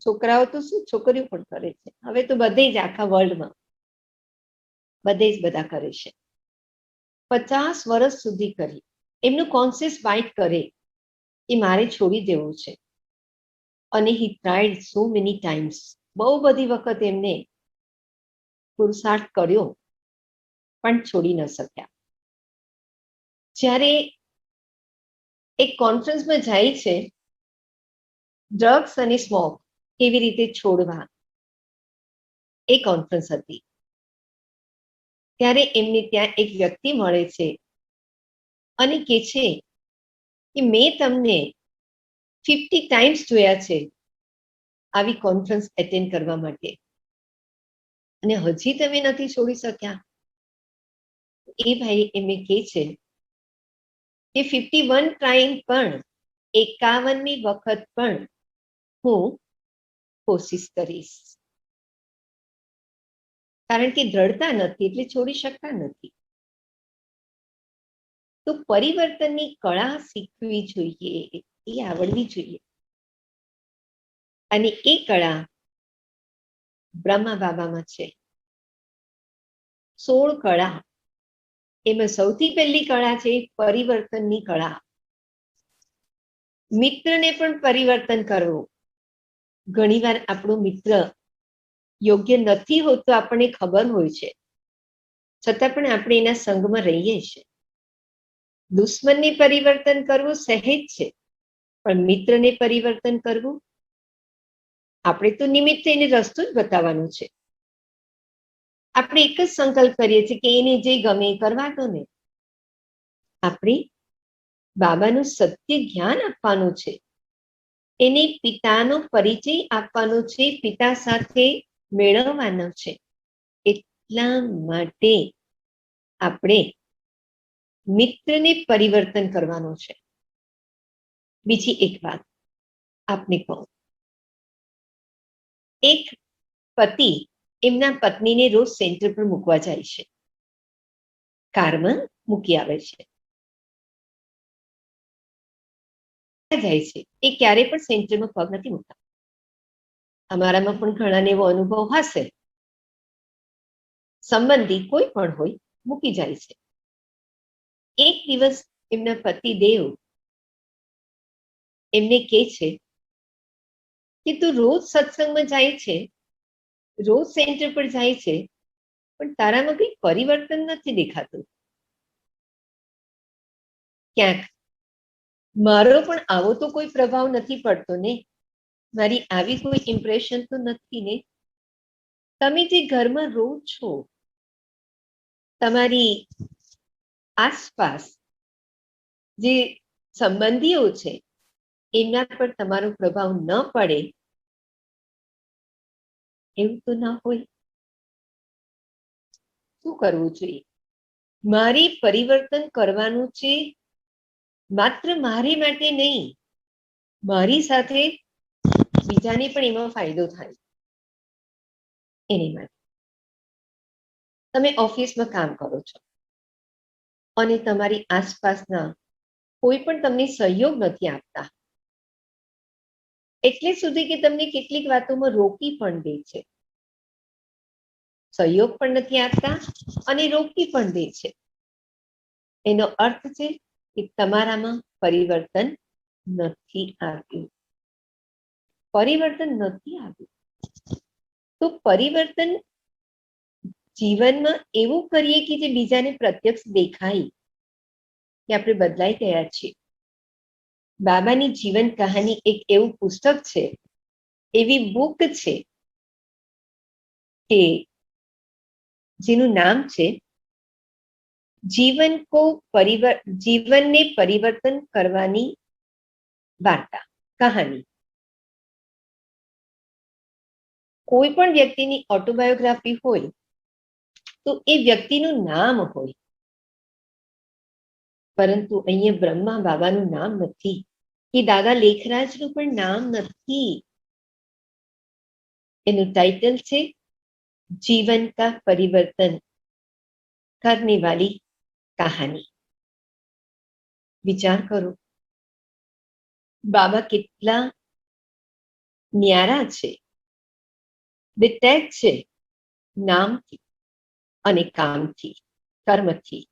છોકરાઓ તો શું, છોકરીઓ પણ કરે છે. હવે તો બધે જ આખા વર્લ્ડમાં બધે જ બધા કરે છે. 50 વર્ષ સુધી કરી એમનું કોન્શિયસ માઇન્ડ કરે કે મારે છોડી દેવું છે. અને હી ટ્રાઈડ સો મેની ટાઈમ્સ, બહુ બધી વખત એમને પુરુષાર્થ કર્યો પણ છોડી ન શક્યા. જ્યારે એક કોન્ફરન્સમાં જાય છે, ડ્રગ્સ અને સ્મોક કેવી રીતે છોડવા, એ કોન્ફરન્સ હતી. ત્યારે એમને ત્યાં એક વ્યક્તિ મળે છે અને કહે છે કે મેં તમને 50 ટાઈમ્સ જોયા છે આવી કોન્ફરન્સ એટેન્ડ કરવા માટે, અને હજી તમે નથી છોડી શક્યા. એ ભાઈ એમને કહે છે કે 51 ટાઈમ પણ, 51મી વખત પણ હું કોશિશ કરીશ. કારણ કે દ્રઢતા નથી એટલે છોડી શકતા નથી. તો પરિવર્તનની કળા શીખવી જોઈએ, એ આવડવી જોઈએ. અને એ કળા બ્રહ્મા બાબામાં છે. 16 કળા, એમાં સૌથી પહેલી કળા છે પરિવર્તનની કળા. મિત્રને પણ પરિવર્તન કરવું. ઘણીવાર આપણો મિત્ર યોગ્ય નથી હોતો, આપણને ખબર હોય છે, છતાં પણ આપણે એના સંગમાં રહીએ છીએ. દુશ્મનને પરિવર્તન કરવું સહેજ છે, પણ મિત્રને પરિવર્તન કરવું, આપણે તો નિમિત્ત એને રસ્તો જ બતાવવાનો છે. આપણે એક જ સંકલ્પ કરીએ છીએ કે એને જે ગમે એ કરવા દો ને. આપણે બાબાનું સત્ય જ્ઞાન આપવાનું છે, એને પિતાનો પરિચય આપવાનો છે, પિતા સાથે મેળવવાનો છે. એટલા માટે આપણે મિત્રને પરિવર્તન કરવાનો છે. બીજી એક વાત આપને કહું, એક પતિ એમના પત્નીને રોજ સેન્ટર પર મૂકવા જાય છે, કારમાં મૂકી આવે છે, જાય છે. એ ક્યારે પણ સેન્ટરમાં પગ નથી મૂકતા. અમારામાં પણ ઘણાને એવો અનુભવ હશે. સંબંધી કોઈ પણ હોય, મૂકી જાય છે. એક દિવસ એમના પતિ દેવ એમને કહે છે કે તું રોજ સત્સંગમાં જાય છે, રોજ સેન્ટર પર જાય છે, પણ તારામાં કઈ પરિવર્તન નથી દેખાતું. ક્યાંક મારો પણ આવો તો કોઈ પ્રભાવ નથી પડતો ને, મારી આવી કોઈ ઇમ્પ્રેશન તો નથી ને. તમે જે ઘરમાં રહો છો, તમારી આસપાસ જે સંબંધીઓ છે, એમના પર તમારો પ્રભાવ ન પડે એવું તો ના હોય. શું કરવું જોઈએ? મારે પરિવર્તન કરવાનું છે, માત્ર મારી માટે નહીં, મારી સાથે બીજાને પણ એમાં ફાયદો થાય એની માટે. તમે ઓફિસમાં કામ કરો છો અને તમારી આસપાસના કોઈ પણ તમને સહયોગ નથી આપતા, એટલે સુધી કે તમને કેટલીક વાતોમાં રોકી પણ દે છે, સહયોગ પણ નથી આપતા અને રોકી પણ દે છે. એનો અર્થ છે કે તમારામાં પરિવર્તન નથી આવ્યું. પરિવર્તન નથી આવ્યું તો પરિવર્તન જીવનમાં એવું કરીએ કે જે બીજાને પ્રત્યક્ષ દેખાય. કે આપણે બદલાઈ ગયા છીએ. બાબાની જીવન કહાની એક એવું પુસ્તક છે, એવી બુક છે કે જેનું નામ છે જીવનને પરિવર્તન કરવાની વાર્તા, કહાની. કોઈ પણ વ્યક્તિની ઓટોબાયોગ્રાફી હોય તો એ વ્યક્તિનું નામ હોય, પરંતુ અહીંયા બ્રહ્મા બાબાનું નામ નથી, કે દાદા લેખરાજનું પણ નામ નથી. એનું ટાઇટલ છે જીવન કા પરિવર્તન કરને વાલી કહાની. વિચાર કરો, બાબા કેટલા ન્યારા છે, ડિટેચ છે નામથી અને કામથી, કર્મથી.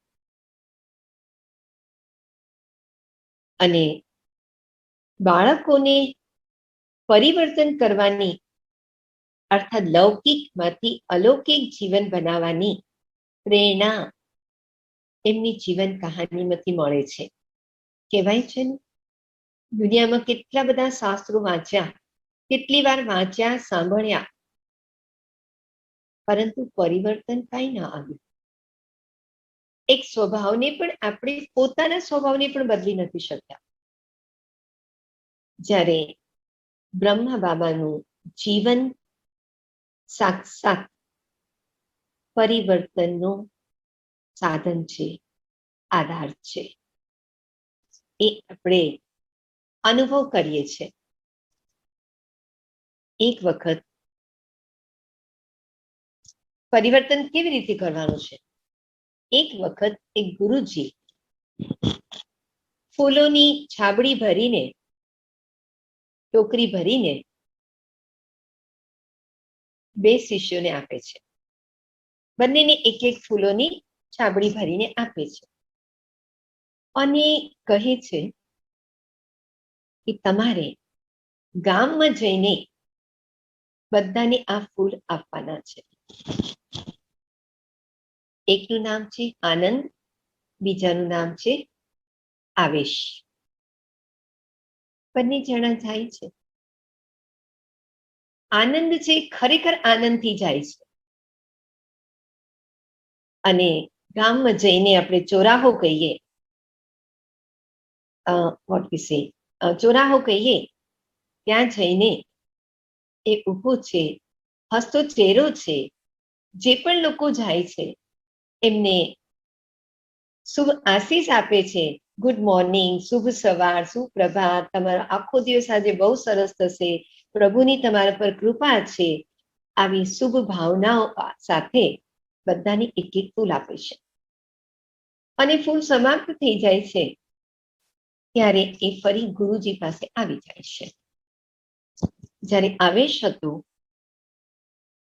અને બાળકોને પરિવર્તન કરવાની, અર્થાત લૌકિકમાંથી અલૌકિક જીવન બનાવવાની પ્રેરણા એમની જીવન કહાનીમાંથી મળે છે. કહેવાય છે ને, દુનિયામાં કેટલા બધા શાસ્ત્રો વાંચ્યા, કેટલી વાર વાંચ્યા, સાંભળ્યા, પરંતુ પરિવર્તન કાંઈ ના આવ્યું. એક સ્વભાવને પણ આપણે પોતાના સ્વભાવને પણ બદલી નથી શક્યા. જ્યારે બ્રહ્મા બાબાનું જીવન સાક્ષાત પરિવર્તનનો સાધન છે, આધાર છે, એ આપણે અનુભવ કરીએ છીએ. એક વખત પરિવર્તન કેવી રીતે કરવાનું છે? એક વખત એક ગુરુજી ફૂલોની છાબડી ભરીને, ટોકરી ભરીને બે શિષ્યોને આપે છે. બંનેને એક એક ફૂલોની છાબડી ભરીને આપે છે અને કહે છે કે તમારે ગામમાં જઈને બધાને આ ફૂલ આપવાના છે. એકનું નામ છે આનંદ, બીજાનું નામ છે આવેશ. બંને જણા જાય છે. આનંદ છે ખરેખર આનંદથી જાય છે અને ગામમાં જઈને આપણે ચોરાહો કહીએ, ચોરાહો કહીએ, ત્યાં જઈને એ ઊભો છે, હસતો ચહેરો છે. જે પણ લોકો જાય છે એમને શુભ આશીષ આપે છે. ગુડ મોર્નિંગ, શુભ સવાર, સુપ્રભાત, તમારો આખો દિવસ આજે બહુ સરસ થશે, પ્રભુની તમારા પર કૃપા છે. આવી શુભ ભાવનાઓ સાથે બધાને એક એક ફૂલ આપે છે અને ફૂલ સમાપ્ત થઈ જાય છે ત્યારે એ ફરી ગુરુજી પાસે આવી જાય છે. જ્યારે આવેશ હતો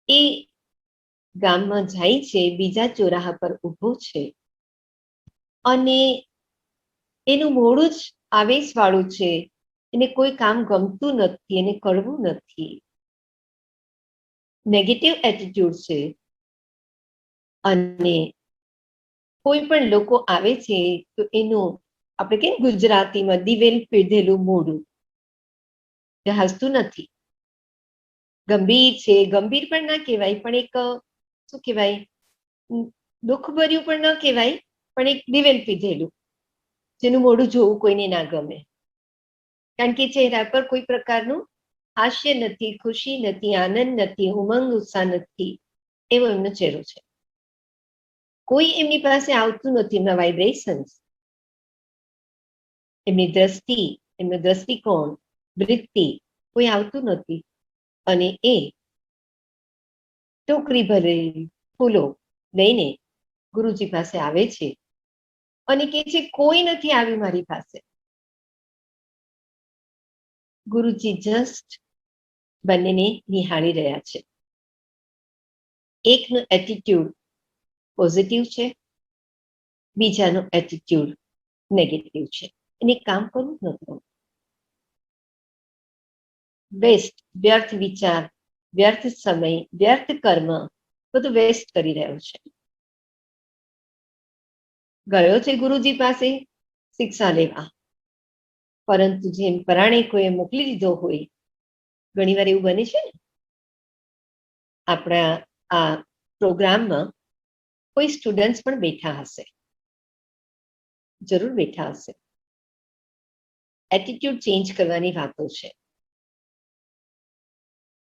એ ગામમાં જાય છે, બીજા ચોરાહા પર ઊભો છે અને એનું મોડું જ આવેશ વાળું છે. એને કોઈ કામ ગમતું નથી, એને કરવું નથી, નેગેટિવ એટીટ્યુડ છે. અને કોઈ પણ લોકો આવે છે તો એનું આપણે કે ગુજરાતીમાં દિવેલ પીધેલું મોઢું, હસતું નથી, ગંભીર છે. ગંભીર પણ ના કહેવાય, પણ એક શું કહેવાય, દુઃખભર્યું પણ ન કહેવાય, પણ એક દિવેલ પીધેલું, જેનું મોઢું જોવું કોઈને ના ગમે. કારણ કે ચહેરા પર કોઈ પ્રકારનું હાસ્ય નથી, ખુશી નથી, આનંદ નથી, ઉમંગ ઉત્સાહ નથી, એવો એમનો ચહેરો છે. કોઈ એમની પાસે આવતું નથી, એમના વાઇબ્રેશન્સ, એમની દ્રષ્ટિ, એમનો દ્રષ્ટિકોણ, વૃત્તિ, કોઈ આવતું નથી. અને એ ટોકરી ભરેલી ફૂલો લઈને ગુરુજી પાસે આવે છે અને કહે છે કોઈ નથી આવ્યું મારી પાસે. ગુરુજી જસ્ટ બંનેને નિહાળી રહ્યા છે. એકનો એટીટ્યુડ પોઝિટિવ છે, બીજાનો એટીટ્યુડ નેગેટિવ છે. એને કામ કરવું નથી. વેસ્ટ, વ્યર્થ વિચાર, વ્યર્થ સમય, વ્યર્થ કર્મ, બધું વેસ્ટ કરી રહ્યો છે. ગયો છે ગુરુજી પાસે, શિક્ષા લેવા, પરંતુ જેમ પરાણે કોઈએ મોકલી દીધો હોય, ઘણીવાર એવું બને છે ને, આપણા આ પ્રોગ્રામમાં કોઈ સ્ટુડન્ટ્સ પણ બેઠા હશે, જરૂર બેઠા હશે. એટીટ્યુડ ચેન્જ કરવાની વાતો છે.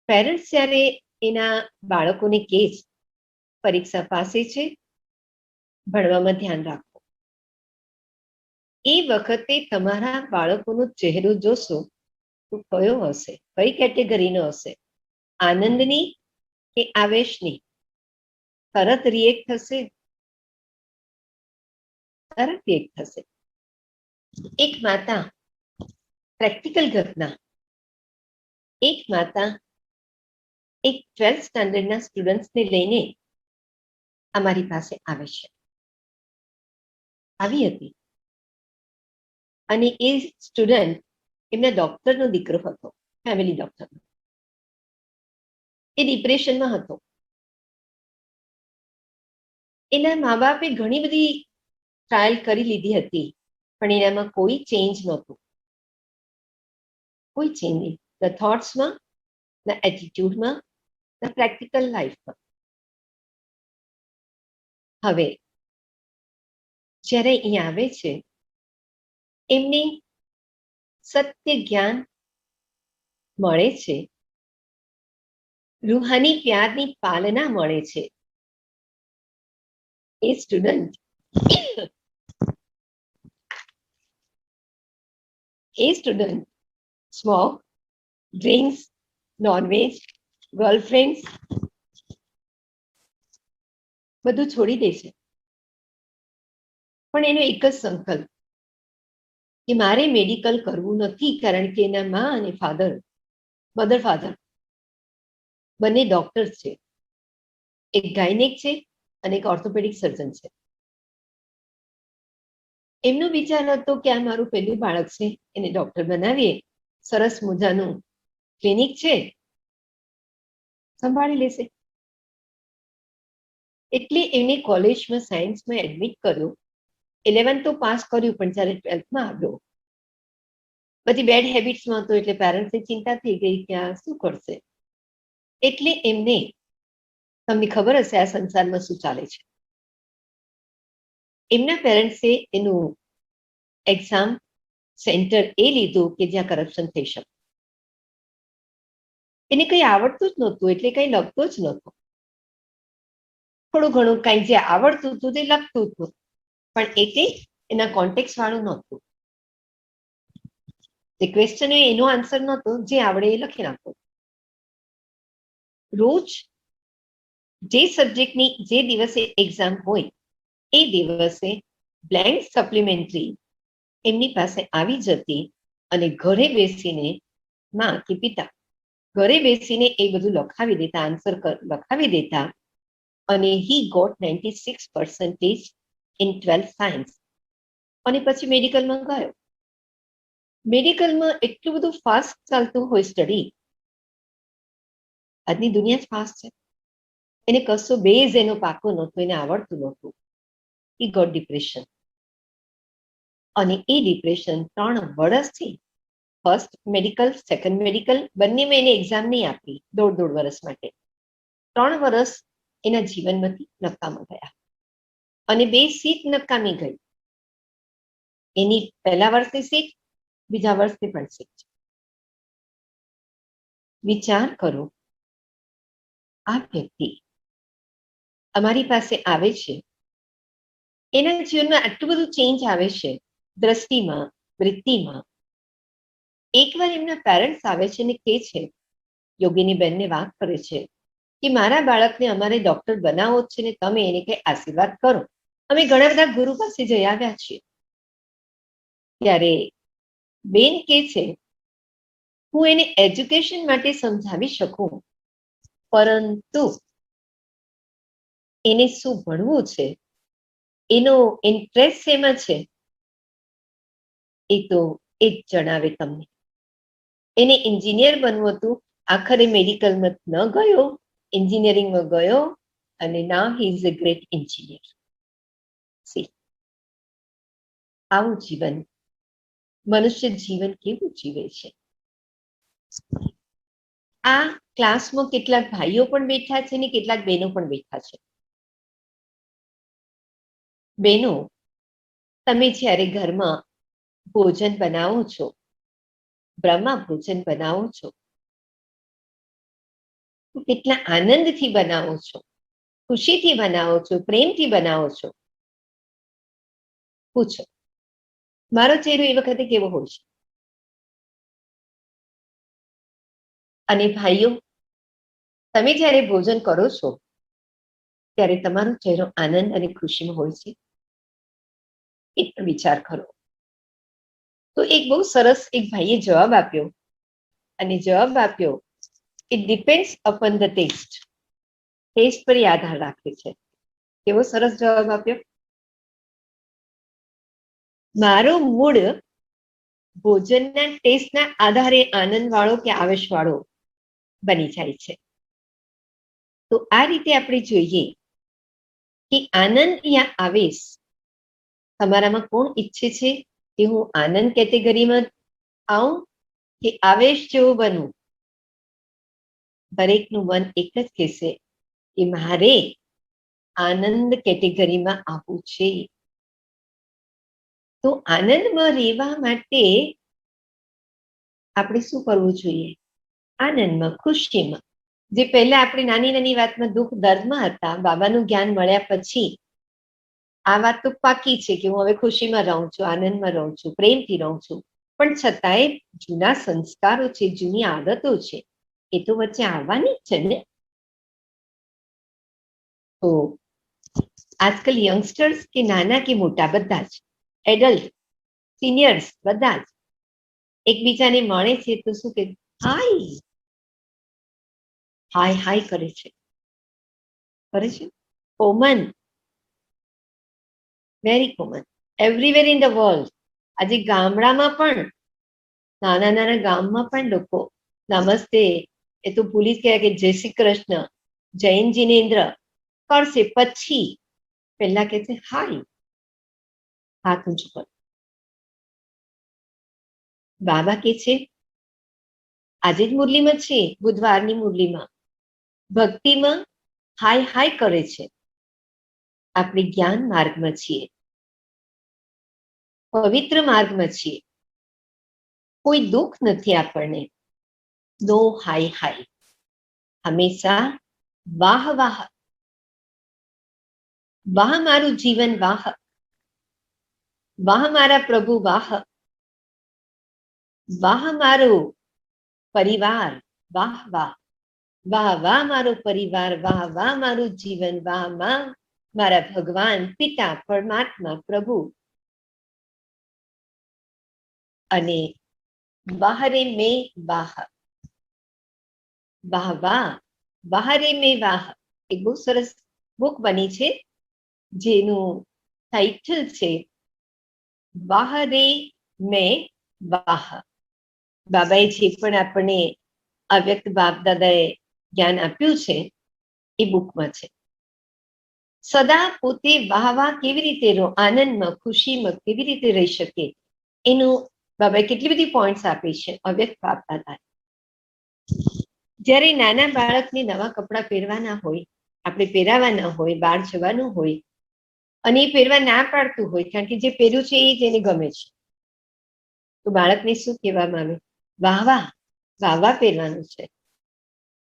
પેરેન્ટ્સ જ્યારે એના બાળકોને કહે છે, પરીક્ષા પાસે છે, ભણવામાં ધ્યાન રાખો, એ વખતે તમારા બાળકોનો ચહેરો જોશો તો કયો હશે, કઈ કેટેગરીનો હશે? આનંદની કે આવેશની? તરત રિએક્ટ થશે? તરત રિએક્ટ થશે. એક માતા, પ્રેક્ટિકલ ઘટના, એક માતા એક 12th સ્ટાન્ડર્ડના સ્ટુડન્ટ્સને લઈને અમારી પાસે આવે છે, આવી હતી. અને એ સ્ટુડન્ટ એમના ડોક્ટરનો દીકરો હતો, ફેમિલી ડોક્ટર. એ ડિપ્રેશનમાં હતો. એના મા બાપે ઘણી બધી ટ્રાયલ કરી લીધી હતી, પણ એનામાં કોઈ ચેન્જ નહોતું, કોઈ ચેન્જ નહીં, ન થોટ્સમાં, ન એટીટ્યુડમાં, ન પ્રેક્ટિકલ લાઈફમાં. હવે જ્યારે અહીંયા આવે છે, એમને સત્ય જ્ઞાન મળે છે, રૂહાની પ્યારની પાલના મળે છે. એ સ્ટુડન્ટ સ્મોક, ડ્રિંક્સ, નોનવેજ, ગર્લફ્રેન્ડ્સ બધું છોડી દે છે. પણ એનો એક જ સંકલ્પ કે મારે મેડિકલ કરવું નથી, કારણ કે એના મા અને મધર ફાધર બંને ડોક્ટર છે, એક ગાયનેક છે અને એક ઓર્થોપેડિક સર્જન છે. એમનો વિચાર હતો કે આ મારું પહેલું બાળક છે, એને ડોક્ટર બનાવીએ, સરસ મજાનું ક્લિનિક છે, સંભાળી લેશે. એટલે એને કોલેજમાં સાયન્સમાં એડમિટ કર્યો. 11th તો પાસ કર્યું, પણ જ્યારે 12thમાં આવ્યો, બધી બેડ હેબિટ્સમાં હતો, એટલે પેરેન્ટ્સને ચિંતા થઈ ગઈ કે આ શું કરશે. એટલે એમને, તમને ખબર હશે આ સંસારમાં શું ચાલે છે, એમના પેરેન્ટ્સે એનું એક્ઝામ સેન્ટર એ લીધું કે જ્યાં કરપ્શન થઈ શકે. એને કંઈ આવડતું જ નહોતું, એટલે કંઈ લખતો જ નહોતો. થોડું ઘણું કંઈ જે આવડતું હતું તે લખતું હતું, પણ એટલે એના કોન્ટેક્સ વાળું નહોતું. જે ક્વેશ્ચન હોય એનો આન્સર નહોતો, જે આવડે એ લખી નાખો. રોજ જે સબ્જેક્ટની જે દિવસે એક્ઝામ હોય એ દિવસે બ્લેન્ક સપ્લિમેન્ટરી એમની પાસે આવી જતી, અને ઘરે બેસીને માં કે પિતા ઘરે બેસીને એ બધું લખાવી દેતા, આન્સર લખાવી દેતા. અને he got 96% in 12th science. અને પછી મેડિકલમાં ગયો. મેડિકલમાં એટલું બધું ફાસ્ટ ચાલતું હોય સ્ટડી, આજની દુનિયા જ ફાસ્ટ છે. એને કશો બેઝ એનો પાકો નહોતો, એને આવડતું નહોતું. ઈ ગોટ ડિપ્રેશન. અને એ ડિપ્રેશન 3 વર્ષથી, ફર્સ્ટ મેડિકલ, સેકન્ડ મેડિકલ, બંનેમાં એને એક્ઝામ નહીં આપી, 1.5 વર્ષ માટે. 3 વર્ષ એના જીવનમાંથી નકામા ગયા, અને 2 સીટ નકામી ગઈ. એની પહેલા વર્ષની સીટ, બીજા વર્ષની પણ સીટ. વિચાર કરો, આ વ્યક્તિ અમારી પાસે આવે છે, એના જીવનમાં આટલું બધું ચેન્જ આવે છે, દ્રષ્ટિમાં, વૃત્તિમાં. એકવાર એમના પેરેન્ટ્સ આવે છે ને કહે છે, યોગીની બેનને વાત કરે છે કે મારા બાળકને અમારે ડોક્ટર બનાવવો છે ને તમે એને કઈ આશીર્વાદ કરો. અમે ઘણા બધા ગુરુ પાસે જઈ આવ્યા છીએ. ત્યારે બેન કહે છે, હું એને એજ્યુકેશન માટે સમજાવી શકું, પરંતુ એને શું ભણવું છે, એનો ઇન્ટરેસ્ટ શેમાં છે, એ તો એ જ જણાવે તમને. એને એન્જિનિયર બનવું હતું, આખરે મેડિકલમાં ન ગયો, એન્જિનિયરિંગમાં ગયો, અને now he is a great engineer. See, આવું જીવન, મનુષ્ય જીવન કેવું જીવે છે. આ ક્લાસમાં કેટલાક ભાઈઓ પણ બેઠા છે ને કેટલાક બહેનો પણ બેઠા છે. બહેનો, તમે જ્યારે ઘરમાં ભોજન બનાવો છો, બ્રહ્મા ભોજન બનાવો છો, તો કેટલા આનંદથી બનાવો છો, ખુશીથી બનાવો છો, પ્રેમથી બનાવો છો. પૂછો, મારો ચહેરો એ વખતે કેવો હોય છે? અને ભાઈઓ, તમે જ્યારે ભોજન કરો છો ત્યારે તમારો ચહેરો આનંદ અને ખુશીમાં હોય છે? એ પણ વિચાર કરો. તો એક બહુ સરસ એક ભાઈએ જવાબ આપ્યો, અને જવાબ આપ્યો, it depends upon the test. Test પર આધાર રાખે છે. કેવો સરસ જવાબ આપ્યો. મારો મૂડ ભોજનના ટેસ્ટના આધારે આનંદ વાળો કે આવેશ વાળો બની જાય છે. તો આ રીતે આપણે જોઈએ કે આનંદ યા આવેશ તમારામાં કોણ ઈચ્છે છે કે હું આનંદ કેટેગરીમાં આવું કે આવેશ જેવું બનવું? દરેકનું મન એક જ કહેશે કે મારે આનંદ કેટેગરીમાં આવવું છે. તો આનંદમાં રહેવા માટે આપણે શું કરવું જોઈએ? આનંદમાં, ખુશીમાં. જે પહેલા આપણે નાની નાની વાતમાં દુઃખ દર્દમાં હતા, બાબાનું જ્ઞાન મળ્યા પછી આ વાત તો પાકી છે કે હું હવે ખુશીમાં રહું છું, આનંદમાં રહું છું, પ્રેમથી રહું છું. પણ છતાંય જૂના સંસ્કારો છે, જૂની આદતો છે, એ તો વચ્ચે આવવાની જ છે ને. તો આજકાલ યંગસ્ટર્સ કે નાના કે મોટા બધા જ, એડલ્ટ, સિનિયર્સ બધા જ એકબીજાને મળે છે તો શું કે હાય હાય હાય કરે છે. Common, very common, everywhere in the world. આજે ગામડામાં પણ, નાના નાના ગામમાં પણ લોકો નમસ્તે એ તો ભૂલી જ ગયા કે જય શ્રી કૃષ્ણ, જૈન જિનેન્દ્ર કરશે, પછી પહેલા કે છે હાય, હાથ ઊંચું કર. બાબા કે છે, આજે જ મુરલીમાં છે, બુધવારની મુરલીમાં ભક્તિમાં હાય હાય કરે છે. આપણે જ્ઞાન માર્ગમાં છીએ, પવિત્ર માર્ગમાં છીએ, કોઈ દુઃખ નથી આપણને. નો હાય હાય, હંમેશા વાહ વાહ. વાહ મારું જીવન, વાહ વાહ મારા પ્રભુ, વાહ વાહ મારો પરિવાર, વાહ વાહ વાહ વાહ મારો પરિવાર, વાહ વાહ મારું જીવન, વાહ વાહ મારા ભગવાન, પિતા, પરમાત્મા, પ્રભુ. અને વાહરે મેં વાહ, વાહ વાહ વાહરે મેં વાહ. એક બહુ સરસ બુક બની છે જેનું ટાઇટલ છે વાહરે મેં વાહ. બાબાએ જે પણ આપણને અવ્યક્ત બાપ દાદાએ જ્ઞાન આપ્યું છે એ બુકમાં છે. સદા પોતે વાહ વાહ કેવી રીતે રહો, આનંદમાં, ખુશીમાં કેવી રીતે રહી શકે, એનું બાબાએ કેટલી બધી પોઈન્ટ્સ આપી છે અવ્યક્ત બાપ દાદાએ. જ્યારે નાના બાળકને નવા કપડાં પહેરવાના હોય, આપણે પહેરાવાના હોય, બહાર જવાનું હોય, અને એ પહેરવા ના પાડતું હોય કારણ કે જે પહેર્યું છે એ જ એને ગમે છે, તો બાળકને શું કહેવામાં આવે? વાહ વાહ વાહ વાહ પહેરવાનું છે.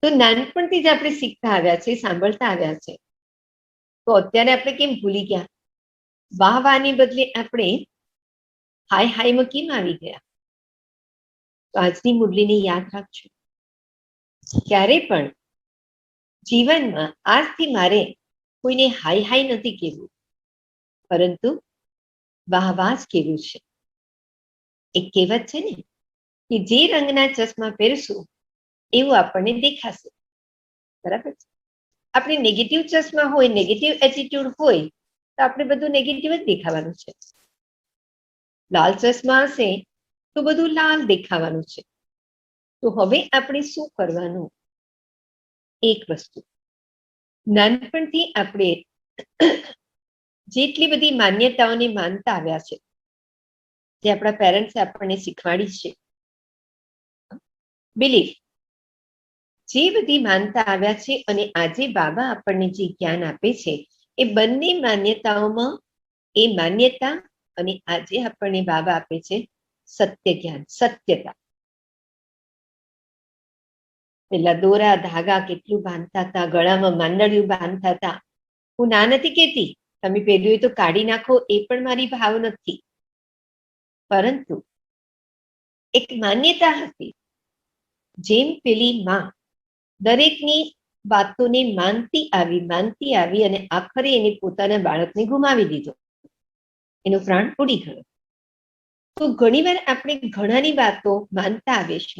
તો નાનપણથી જ આપણે શીખતા આવ્યા છે, સાંભળતા આવ્યા છે. તો અત્યારે આપણે કેમ ભૂલી ગયા? વાહ વાહની બદલે આપણે હાય હાયમાં કેમ આવી ગયા? તો આજની મુરલીને યાદ રાખજો. ક્યારે પણ જીવનમાં આજથી મારે કોઈને હાય હાય નથી કહેવું, પરંતુ વાહ વાહ જ કહેવું છે. એક કહેવત છે ને કે જે રંગના ચશ્મા પહેરશું એવું આપણને દેખાશે, બરાબર છે? આપણે નેગેટિવ ચશ્મા હોય, નેગેટિવ એટીટ્યુડ હોય તો આપણે બધું નેગેટિવ જ દેખાવાનું છે. લાલ ચશ્મા હશે તો બધું લાલ દેખાવાનું છે. તો હવે આપણે શું કરવાનું? એક વસ્તુ, નાનપણથી આપણે જેટલી બધી માન્યતાઓને માનતા આવ્યા છે જે આપણા પેરેન્ટ્સે આપણને શીખવાડી છે. બિલીફ, જે બધી માનતા આવ્યા છે અને આજે બાબા આપણને જે જ્ઞાન આપે છે, એ બંને માન્યતાઓમાં એ માન્યતા અને આજે આપણને બાબા આપે છે સત્ય જ્ઞાન, સત્યતા. પેલા દોરા ધાગા કેટલું બાંધતા હતા, ગળામાં માંડળિયું બાંધતા હતા. હું ના નથી કહેતી, તમે પહેર્યું તો કાઢી નાખો, એ પણ મારી ભાવ નથી. પરંતુ એક માન્યતા હતી, જેમ પેલી માં દરેકની વાતોને માનતી આવી અને આખરે એને પોતાના બાળકને ગુમાવી દીધો, એનો પ્રાણ ઉડી ગયો. તો ઘણીવાર આપણે ઘણાની વાતો માનતા આવીશ.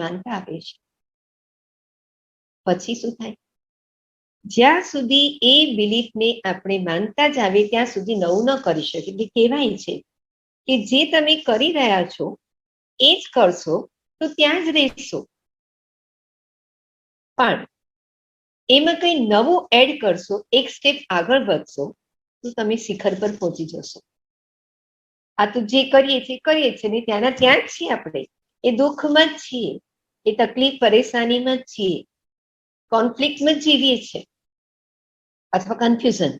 પછી શું થાય? જ્યાં સુધી એ બિલીફને આપણે માનતા જ આવે ત્યાં સુધી નવું ન કરી શકે. એટલે કહેવાય છે કે જે તમે કરી રહ્યા છો એ જ કરશો તો ત્યાં જ રહેશો, પણ એમાં કંઈ નવું એડ કરશો, એક સ્ટેપ આગળ વધશો તો તમે શિખર પર પહોંચી જશો. આ તો જે કરીએ છીએ ને ત્યાંના ત્યાં જ છીએ આપણે, એ દુઃખમાં જ છીએ, એ તકલીફ પરેશાનીમાં જ છીએ, કોન્ફ્લિક્ટમાં જ જીવીએ છીએ અથવા કન્ફ્યુઝન.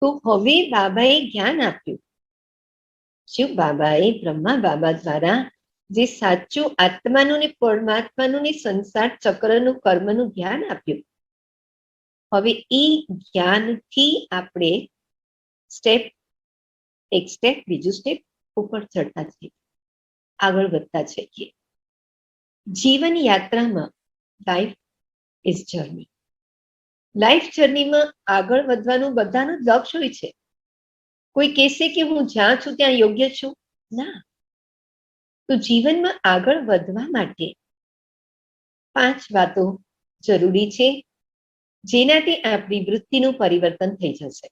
તો હવે બાબાએ જ્ઞાન આપ્યું, શિવ બાબાએ બ્રહ્મા બાબા દ્વારા જે સાચું આત્માનું ને પરમાત્માનું ને સંસાર ચક્રનું કર્મનું જ્ઞાન આપ્યું. હવે એ જ્ઞાનથી આપણે એક સ્ટેપ બીજું સ્ટેપ ઉપર ચડતા છીએ, આગળ વધતા છીએ. જીવન યાત્રામાં લાઈફ ઇઝ જર્ની. લાઈફ જર્નીમાં આગળ વધવાનું બધાનું જ લક્ષ્ય હોય છે. કોઈ કહેશે કે હું જ્યાં છું ત્યાં યોગ્ય છું, ના. તો જીવનમાં આગળ વધવા માટે 5 વાતો જરૂરી છે, જેનાથી આપણી વૃત્તિનું પરિવર્તન થઈ જશે.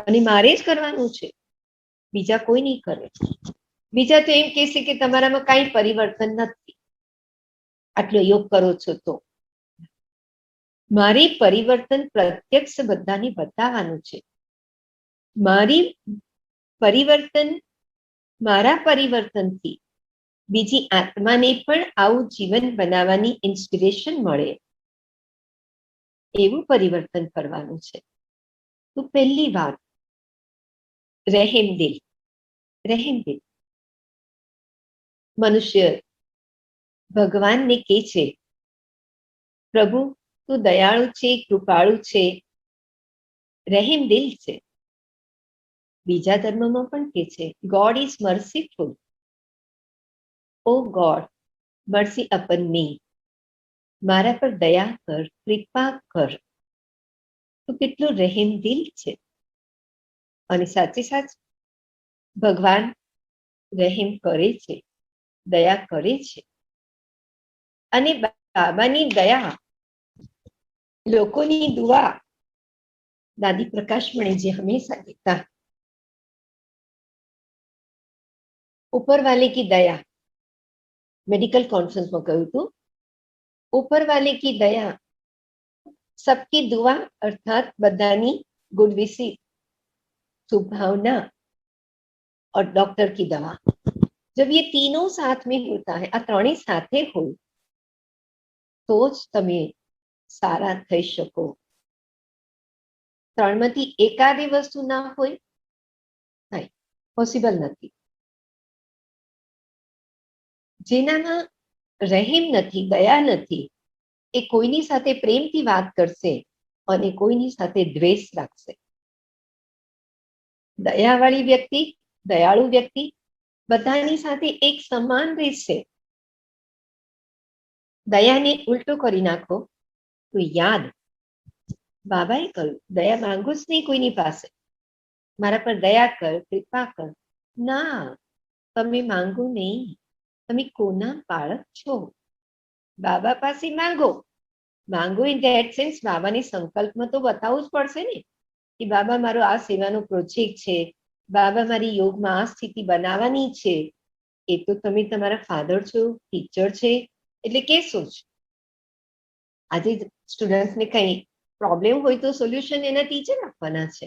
અને મારે જ કરવાનું છે, બીજા કોઈ નહીં કરે. બીજા તો એમ કહેશે કે તમારામાં કાંઈ પરિવર્તન નથી, આટલો યોગ કરો છો તો. મારે પરિવર્તન પ્રત્યક્ષ બધાને બતાવવાનું છે. મારા પરિવર્તનથી બીજી આત્માને પણ આવું જીવન બનાવવાની ઇન્સ્પિરેશન મળે, એવું પરિવર્તન કરવાનું છે. તો પહેલી વાત, રહેમદિલ. મનુષ્ય ભગવાનને કહે છે, પ્રભુ તું દયાળુ છે, કૃપાળુ છે, રહેમદિલ છે. બીજા ધર્મમાં પણ કહે છે, God is merciful. O God, mercy upon me. મારા પર દયા કર, કૃપા કર. તો કેટલું રહેમદિલ છે. અને સાચે સાચ ભગવાન રહેમ કરે છે, દયા કરે છે. અને બાબાની દયા, લોકોની દુઆ, દાદી પ્રકાશમણે જે હંમેશા કહેતા, ऊपर वाले की दया, मेडिकल कॉन्फ्रेंस में कहूँ तो ऊपर वाले की दया, सबकी दुआ अर्थात बधानी गुड विशिंग, शुभ भावना और डॉक्टर की दवा, जब ये तीनों साथ में होता है, आ त्रणेय साथे हो तो ज तमे सारा थई शको. त्रणमांथी एकादी वस्तु ना होय, नहीं, पॉसिबल नहीं. જેનામાં રહેમ નથી, દયા નથી, એ કોઈની સાથે પ્રેમથી વાત કરશે અને કોઈની સાથે દ્વેષ રાખશે. દયાવાળી વ્યક્તિ, દયાળુ વ્યક્તિ બધાની સાથે એક સમાન રહેશે. દયાને ઉલટો કરી નાખો તો યાદ, બાબાએ કહ્યું દયા માંગો જ નહીં કોઈની પાસે, મારા પર દયા કર, કૃપા કર. ના, તમે માંગો નહીં. તમે કોના બાળક છો? બાબા પાસે માંગો ઇન ધેટ સેન્સ બાબાની સંકલ્પમાં તો બતાવવું જ પડશે ને કે બાબા મારો આ સેવાનો પ્રોજેક્ટ છે, બાબા મારી યોગમાં આ સ્થિતિ બનાવવાની છે. એ તો તમે તમારા ફાધર છો, ટીચર છે એટલે કહેશો જ. આજે સ્ટુડન્ટ્સને કંઈ પ્રોબ્લેમ હોય તો સોલ્યુશન એના ટીચર આપવાના છે.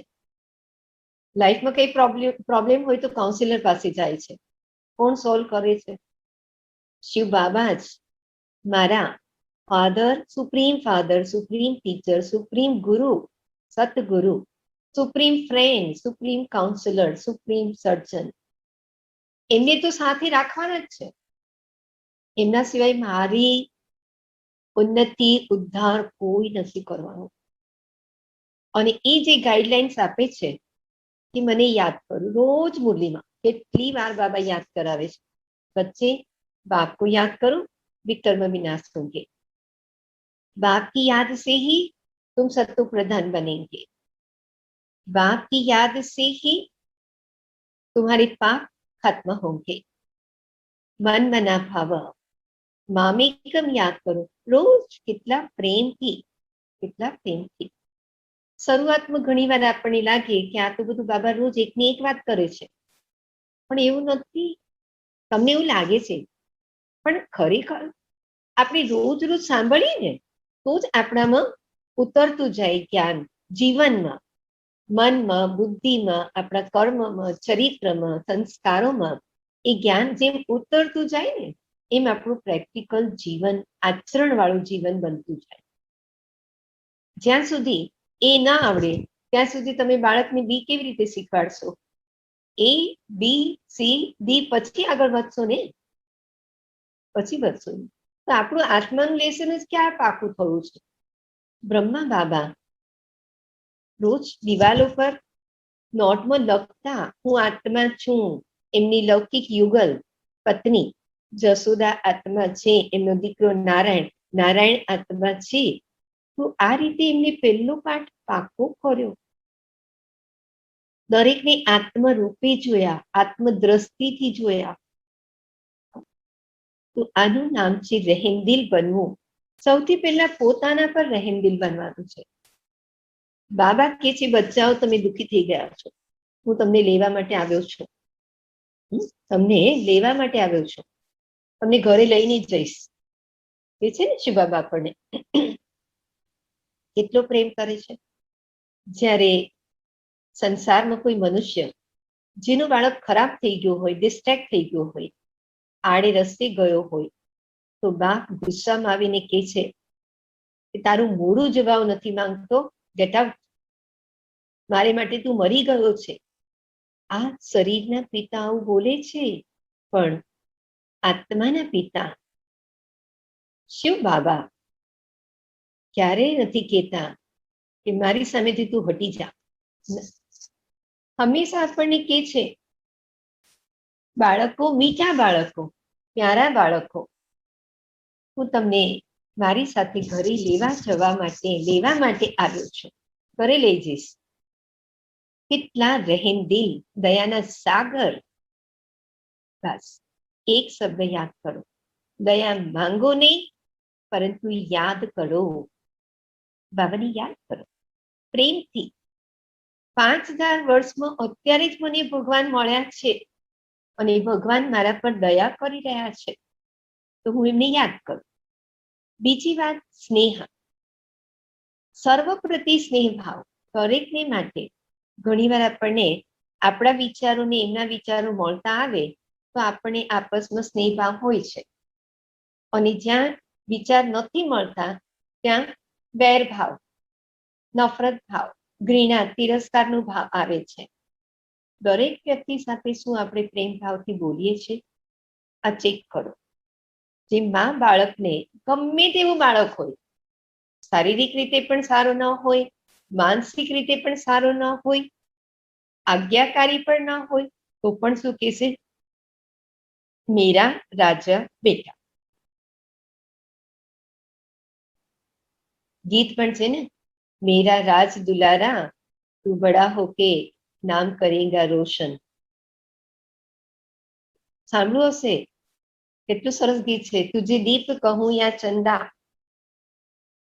લાઈફમાં કઈ પ્રોબ્લેમ હોય તો કાઉન્સિલર પાસે જાય છે. કોણ સોલ્વ કરે છે? શિવ બાબા જ. મારા father, supreme teacher, supreme guru, Satguru, supreme friend, supreme counsellor, supreme surgeon, એમને તો સાથે રાખવાના જ છે. એમના સિવાય મારી ઉન્નતિ ઉદ્ધાર કોઈ નથી કરવાનું. અને એ જે ગાઈડલાઇન્સ આપે છે કે મને યાદ કરું, રોજ મુરલીમાં કેટલી વાર બાબા યાદ કરાવે છે, બચ્ચે बाप को याद करो विकर्म विनाश होंगे, बाप की याद से ही तुम सत्व प्रधान बनेंगे, बाप की याद से ही तुम्हारे पाप खत्म होंगे, मन मना भाव मामेकम याद करो. રોજ કેટલા પ્રેમથી. શરૂઆતમાં ઘણી વાર આપણને લાગે કે આ તો બધું બાબા રોજ એકની એક વાત કરે છે, પણ એવું નથી. તમને એવું લાગે છે, પણ ખરેખર આપણે રોજ સાંભળીએ ને તો જ આપણામાં ઉતરતું જાય જ્ઞાન. જીવનમાં, મનમાં, બુદ્ધિમાં, આપણા કર્મમાં, ચરિત્રમાં, સંસ્કારોમાં એ જ્ઞાન જેમ ઉતરતું જાય ને એમ આપણું પ્રેક્ટિકલ જીવન, આચરણ વાળું જીવન બનતું જાય. જ્યાં સુધી એ ના આવડે ત્યાં સુધી તમે બાળકને બી કેવી રીતે શીખવાડશો? એ બી સી ડી પછી આગળ વધશો ને, પછી વધશો. તો આપણું આત્માનું લેસન જ ક્યાં પાકું થયું છે? બ્રહ્મા બાબા રોજ દિવાલો પર નોટમાં લખતા, હું આત્મા છું. એમની લૌકિક યુગલ પત્ની જસોદા આત્મા છે, એમનો દીકરો નારાયણ આત્મા છે. તો આ રીતે એમને પહેલો પાઠ પાકો કર્યો. દરેકને આત્મરૂપે જોયા, આત્મદ્રષ્ટિથી જોયા. તો આનું નામ છે રહેમદિલ બનવું. સૌથી પહેલા પોતાના પર રહેમદિલ બનવાનું છે. બાબા કે છે, બચ્ચાઓ તમે દુઃખી થઈ ગયા છો, હું તમને લેવા માટે આવ્યો છું. તમને ઘરે લઈને જઈશ. એ છે ને શિવ બાબા આપણને કેટલો પ્રેમ કરે છે. જ્યારે સંસારમાં કોઈ મનુષ્ય જેનું બાળક ખરાબ થઈ ગયું હોય, ડિસ્ટ્રેક્ટ થઈ ગયો હોય, આડે રસ્તે ગયો હોય, તો બાપ ગુસ્સામાં આવીને કહે છે કે તારું મોડું જવાબ નથી માંગતો, ગેટ આઉટ, મારે માટે તું મરી ગયો છે. આ શરીરના પિતા આવું બોલે છે, પણ આત્માના પિતા શિવ બાબા ક્યારેય નથી કહેતા કે મારી સામેથી તું હટી જા. હંમેશા આપણને કહે છે, બાળકો, મીઠા બાળકો, પ્યારા બાળકો, હું તમને મારી સાથે ઘરે લેવા માટે આવ્યો છું, ઘરે લઈ જઈશ. કેટલા રહેમદિલ, દયાના સાગર. બસ એક શબ્દ યાદ કરો, દયા માંગો નહીં, પરંતુ યાદ કરો. બાબાને યાદ કરો પ્રેમથી. 5000 વર્ષમાં અત્યારે જ મને ભગવાન મળ્યા છે અને ભગવાન મારા પર દયા કરી રહ્યા છે, તો હું એમને યાદ કરું. બીજી વાત, સ્નેહ, સર્વ પ્રતિ સ્નેહ ભાવ. દરેકને માટે ઘણીવાર આપણને આપણા વિચારોને એમના વિચારો મળતા આવે તો આપણને આપસમાં સ્નેહ ભાવ હોય છે, અને જ્યાં વિચાર નથી મળતા ત્યાં વેર ભાવ, નફરત ભાવ, ઘૃણા, તિરસ્કારનો ભાવ આવે છે. દરેક વ્યક્તિ સાથે શું આપણે પ્રેમ ભાવથી બોલીએ છીએ? આ ચેક કરો. જે માં બાળકને, ગમે તેવું બાળક હોય, શારીરિક રીતે પણ સારો ન હોય, માનસિક રીતે પણ સારો ન હોય, આજ્ઞાકારી પણ ન હોય, તો પણ શું કહેશે? મેરા રાજા બેટા. ગીત પણ છે ને, મેરા રાજ દુલારા તું બડા હોકે નામ કરેગા રોશન. સાંભળ્યું હશે, કેટલું સરસ ગીત છે. તુજે દીપ કહું યા ચંદા,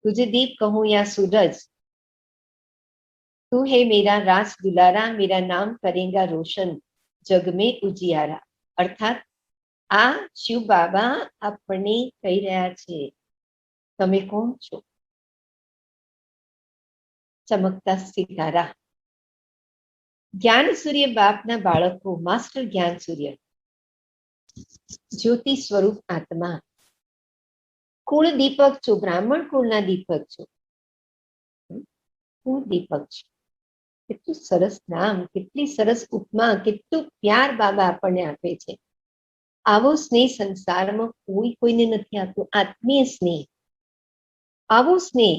तुझे दीप कहूं या सूरज, तू है मेरा राज दुलारा, मेरा नाम करेगा रोशन, जग में उजियारा. अर्थात આ શિવ બાબા આપણને કહી રહ્યા છે, તમે કોણ છો? ચમકતા સિતારા. જ્ઞાન સૂર્ય બાપના બાળકો, માસ્ટર જ્ઞાન સૂર્ય, જ્યોતિ સ્વરૂપ આત્મા, કુળ દીપક છો, બ્રાહ્મણ કુળના દીપક છો, કુળ દીપક છો. કેટલું સરસ નામ, કેટલી સરસ ઉપમા, કેટલું પ્યાર બાબા આપણને આપે છે. આવો સ્નેહ સંસારમાં કોઈ કોઈને નથી આપતો, આત્મીય સ્નેહ. આવો સ્નેહ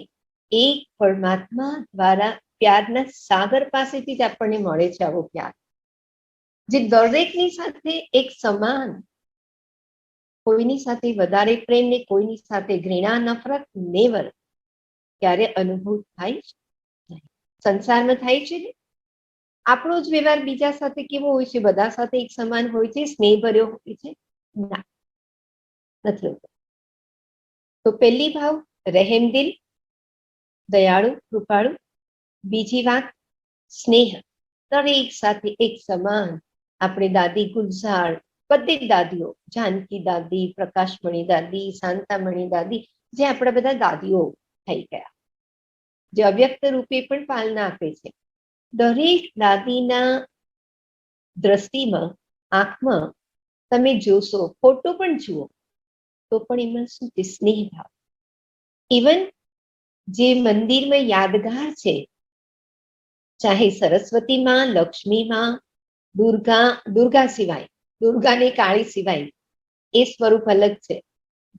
એક પરમાત્મા દ્વારા પ્યારના સાગર પાસેથી જ આપણને મળે છે. આવો પ્યાર જે દરેકની સાથે એક સમાન, કોઈની સાથે વધારે પ્રેમ ને કોઈની સાથે ઘૃણા, નફરત નેવર ક્યારે અનુભવ થાય છે. સંસારમાં થાય છે ને, આપણો જ વ્યવહાર બીજા સાથે કેવો હોય છે? બધા સાથે એક સમાન હોય છે, સ્નેહ ભર્યો હોય છે? ના, નથી હોતો. તો પહેલી ભાવ રહેમદિલ, દયાળુ, કૃપાળુ. બીજી વાત સ્નેહ, દરેક સાથે એક સમાન. આપણે દાદી ગુલઝાર, બધી દાદીઓ, જાનકી દાદી, પ્રકાશમણી દાદી, શાંતામણી દાદી, જે આપણા બધા દાદીઓ થઈ ગયા, જે અવ્યક્ત રૂપે પણ પાલના આપે છે. દરેક દાદીના દ્રષ્ટિમાં, આંખમાં તમે જોશો, ફોટો પણ જુઓ તો પણ એમાં શું છે? સ્નેહ ભાવ. ઇવન જે મંદિરમાં યાદગાર છે, ચાહે સરસ્વતી માં, લક્ષ્મી માં, દુર્ગા સિવાય, દુર્ગાને કાળી સિવાય એ સ્વરૂપ અલગ છે.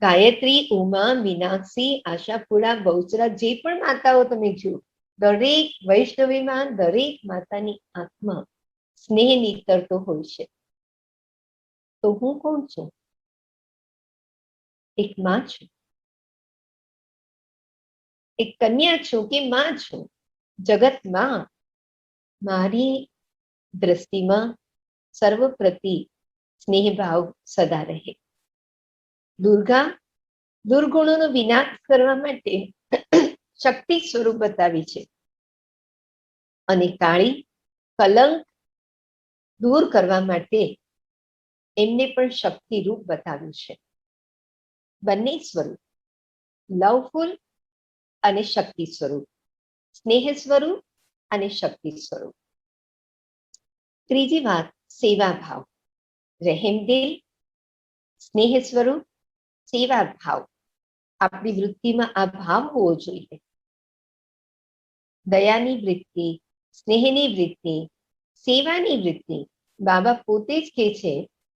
ગાયત્રી, ઉમા, મીનાક્ષી, આશાપુરા, બહુચરા, જે પણ માતાઓ તમે જુઓ, દરેક વૈષ્ણવીમાં દરેક માતાની આંખમાં સ્નેહ નીતરતો હોય છે. તો હું કોણ છું? એક માં છું, એક કન્યા છું કે માં છું? જગતમાં મારી દ્રષ્ટિમાં સર્વ પ્રતિ સ્નેહ ભાવ સદા રહે. દુર્ગા દુર્ગુણોનો વિનાશ કરવા માટે શક્તિ સ્વરૂપ બતાવી છે, અને કાળી કલંક દૂર કરવા માટે એમને પણ શક્તિ રૂપ બતાવ્યું છે. બંને સ્વરૂપ, લવફુલ અને શક્તિ સ્વરૂપ, સ્નેહ સ્વરૂપ અને શક્તિ સ્વરૂપ. ત્રીજી વાત સેવા ભાવ, રહેમદિલ, સ્નેહ સ્વરૂપ, સેવા ભાવ. આપણી વૃત્તિમાં આ ભાવ હોવો જોઈએ. દયાની વૃત્તિ, સ્નેહની વૃત્તિ, સેવાની વૃત્તિ. બાબા પોતે જ કહે છે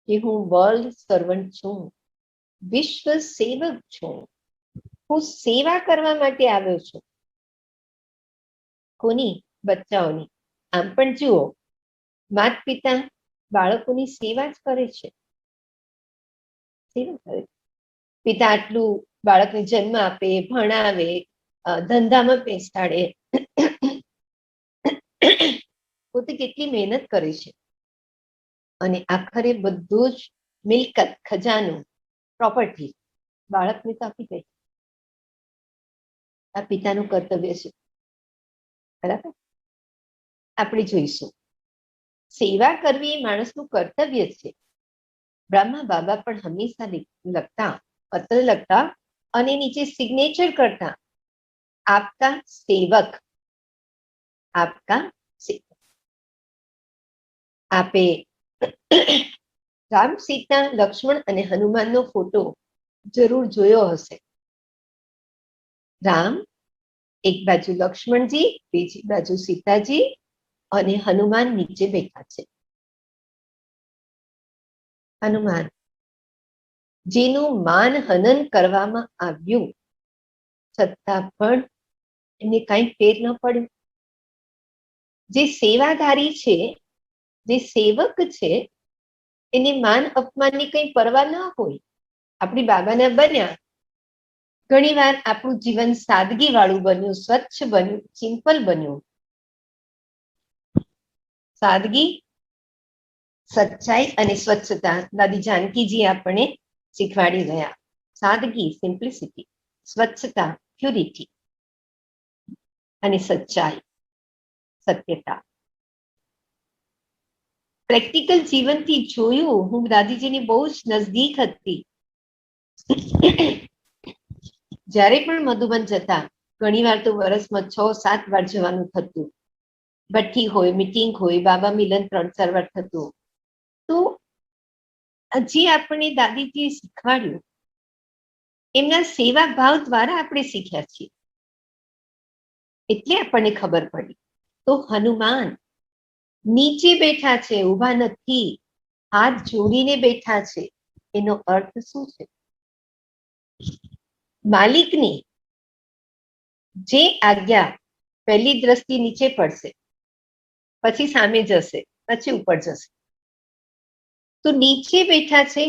કે હું વર્લ્ડ સર્વન્ટ છું, વિશ્વ સેવક છું. હું સેવા કરવા માટે આવ્યો છું. કોની? બચ્ચાઓની. આમ પણ જુઓ, માતા પિતા બાળકોની સેવા જ કરે છે. સેવા કરે. પિતા આટલું બાળકને જન્મ આપે, ભણાવે, ધંધામાં બેસાડે, પોતે કેટલી મહેનત કરે છે, અને આખરે બધું જ મિલકત, ખજાનો, પ્રોપર્ટી બાળકને તો આપી દે. આ પિતાનું કર્તવ્ય છે, બરાબર? આપણે જોઈશું, સેવા કરવી એ માણસનું કર્તવ્ય છે. બ્રહ્મા બાબા પણ હંમેશા લખતા, પત્ર લખતા અને નીચે સિગ્નેચર કરતા, આપકા સેવક, આપકા સેવક. આપે રામ, સીતા, લક્ષ્મણ અને હનુમાનનો ફોટો જરૂર જોયો હશે. રામ એક બાજુ, લક્ષ્મણજી બીજી બાજુ, સીતાજી, અને હનુમાન નીચે બેઠા છે. હનુમાન જેનું માન હનન કરવામાં આવ્યું, છતાં પણ એને કઈ ફેર ન પડ્યું. જે સેવાધારી છે, જે સેવક છે, એને માન અપમાનની કઈ પરવા ના હોય. આપણી બાબાના બન્યા, ઘણી વાર આપણું જીવન સાદગી વાળું બન્યું, સ્વચ્છ બન્યું, સિમ્પલ બન્યું. સાદગી, સચ્ચાઈ અને સ્વચ્છતા દાદી જાનકીજી આપણે શીખવાડી ગયા. સાદગી, સિમ્પ્લિસિટી, સ્વચ્છતા, પ્યુરિટી, અને સચ્ચાઈ, સત્યતા. પ્રેક્ટિકલ જીવનથી જોયું. હું દાદીજીની બહુ જ નજદીક હતી. જ્યારે પણ મધુબન જતા, ઘણી વાર તો વર્ષમાં 6-7 વાર જવાનું થતું. ભઠ્ઠી હોય, મીટિંગ હોય, બાબા મિલન 3-4 વાર થતું. તો જે આપણને દાદીજીએ શીખવાડ્યું એમના સેવા ભાવ દ્વારા આપણે શીખ્યા છીએ, એટલે આપણને ખબર પડી. તો હનુમાન નીચે બેઠા છે, ઊભા નથી, હાથ જોડીને બેઠા છે. એનો અર્થ શું છે? માલિકની જે આજ્ઞા પહેલી દ્રષ્ટિ નીચે પડશે, પછી સામે જશે, પછી ઉપર જશે. તો નીચે બેઠા છે,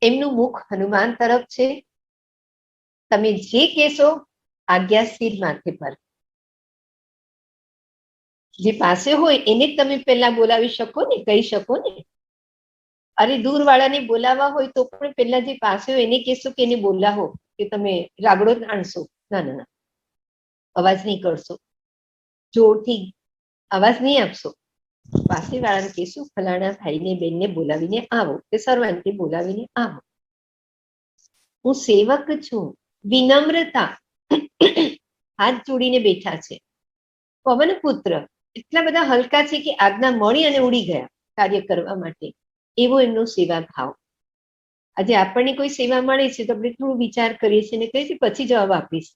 એમનું મુખ હનુમાન તરફ છે. તમે જે કહેશો આજ્ઞાશીલ માથે પર. જે પાસે હોય એને જ તમે પહેલા બોલાવી શકો ને, કહી શકો ને. અરે દૂર વાળાને બોલાવવા હોય તો પણ પહેલા જે પાસે હોય એને કહેશો કે એને બોલાવો, કે તમે રાગડો તાણશો. ના ના ના, અવાજ નહીં કરશો, જોરથી અવાજ નહીં આપશો. પાસે વાળાને કહેશું ફલાણા ભાઈને બેનને બોલાવીને આવો, કે સર્વાંતે બોલાવીને આવો. હું સેવક છું. વિનમ્રતા, હાથ જોડીને બેઠા છે. પવન પુત્ર એટલા બધા હલકા છે કે આજ્ઞા મળી અને ઉડી ગયા કાર્ય કરવા માટે. એવો એમનો સેવા ભાવ. આજે આપણને કોઈ સેવા મળે છે તો આપણે થોડું વિચાર કરીએ છીએ અને કહીએ છીએ પછી જવાબ આપીશ,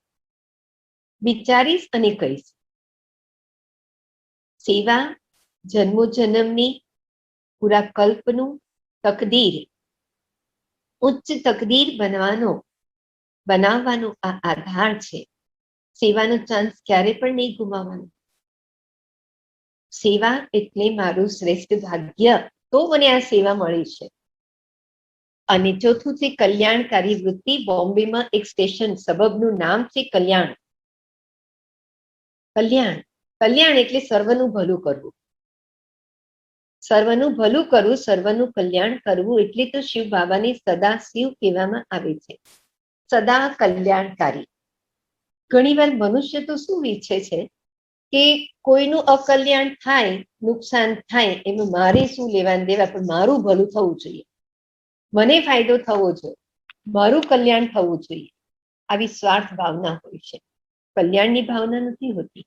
વિચારીશ અને કહીશ. સેવા જન્મો જન્મની, પૂરા કલ્પનું તકદીર, ઉચ્ચ તકદીર બનાવવાનો આ આધાર છે. સેવાનો ચાન્સ ક્યારે પણ નહીં ગુમાવવાનો. સેવા એટલે મારું શ્રેષ્ઠ ભાગ્ય, તો મને આ સેવા મળી છે. અને ચોથું છે કલ્યાણકારી વૃત્તિ. બોમ્બેમાં એક સ્ટેશન સબબનું નામ છે કલ્યાણ. કલ્યાણ, કલ્યાણ એટલે સર્વનું ભલું કરવું. સર્વનું ભલું કરવું, સર્વનું કલ્યાણ કરવું એટલે તો શિવ બાબાને સદા શિવ કહેવામાં આવે છે, સદા કલ્યાણકારી. ઘણીવાર મનુષ્ય તો શું ઈચ્છે છે કે કોઈનું અકલ્યાણ થાય, નુકસાન થાય, એમાં મારે શું લેવા દેવા, પણ મારું ભલું થવું જોઈએ, મને ફાયદો થવો જોઈએ, મારું કલ્યાણ થવું જોઈએ. આવી સ્વાર્થ ભાવના હોય છે, કલ્યાણની ભાવના નથી હોતી.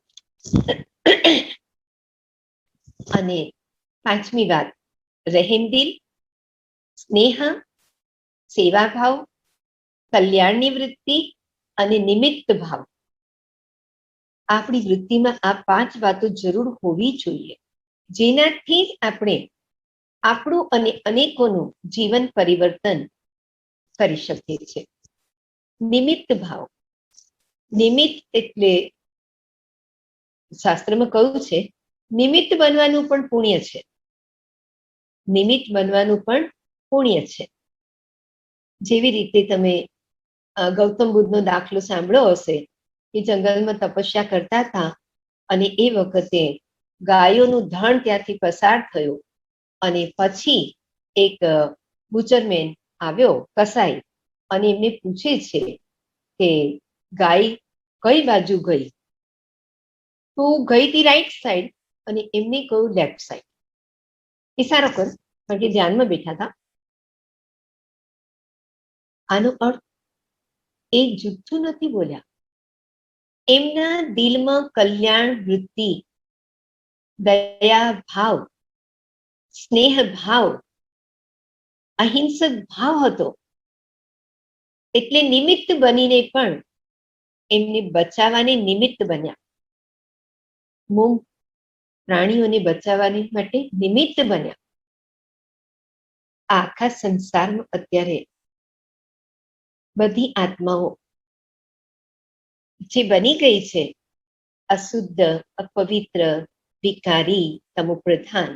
અને પાંચમી વાત, રહેમદિલ, સ્નેહ, સેવાભાવ, કલ્યાણની વૃત્તિ અને નિમિત્ત ભાવ. આપણી વૃત્તિમાં આ 5 વાતો જરૂર હોવી જોઈએ, જેનાથી જ આપણે આપણું અને અનેકોનું જીવન પરિવર્તન કરી શકીએ છીએ. નિમિત્ત ભાવ, નિમિત્ત એટલે શાસ્ત્રમાં કહ્યું છે નિમિત્ત બનવાનું પણ પુણ્ય છે. નિમિત્ત બનવાનું પણ પુણ્ય છે. જેવી રીતે તમે ગૌતમ બુદ્ધનો દાખલો સાંભળ્યો હશે કે જંગલમાં તપસ્યા કરતા હતા અને એ વખતે ગાયોનું ધણ ત્યાંથી પસાર થયું અને પછી એક બુચરમેન આવ્યો, કસાઈ, અને એમને પૂછે છે કે ગાય કઈ બાજુ ગઈ? તો ગઈ હતી રાઈટ સાઈડ, અને એમને કહ્યું લેફ્ટ સાઈડ. ઇશારો કર, કારણ કે ધ્યાનમાં બેઠા હતા. આનો અર્થ એ જુઠ્ઠું નથી બોલ્યા. એમના દિલમાં કલ્યાણ વૃત્તિ, દયા ભાવ, સ્નેહ ભાવ, અહિંસક ભાવ હતો. એટલે નિમિત્ત બનીને પણ એમને બચાવવાની નિમિત્ત બન્યા. મૂંગ પ્રાણીઓને બચાવવાની માટે નિમિત્ત બન્યા. આખા સંસારમાં અત્યારે બધી આત્માઓ જે બની ગઈ છે અશુદ્ધ, અપવિત્ર, વિકારી, તમોપ્રધાન,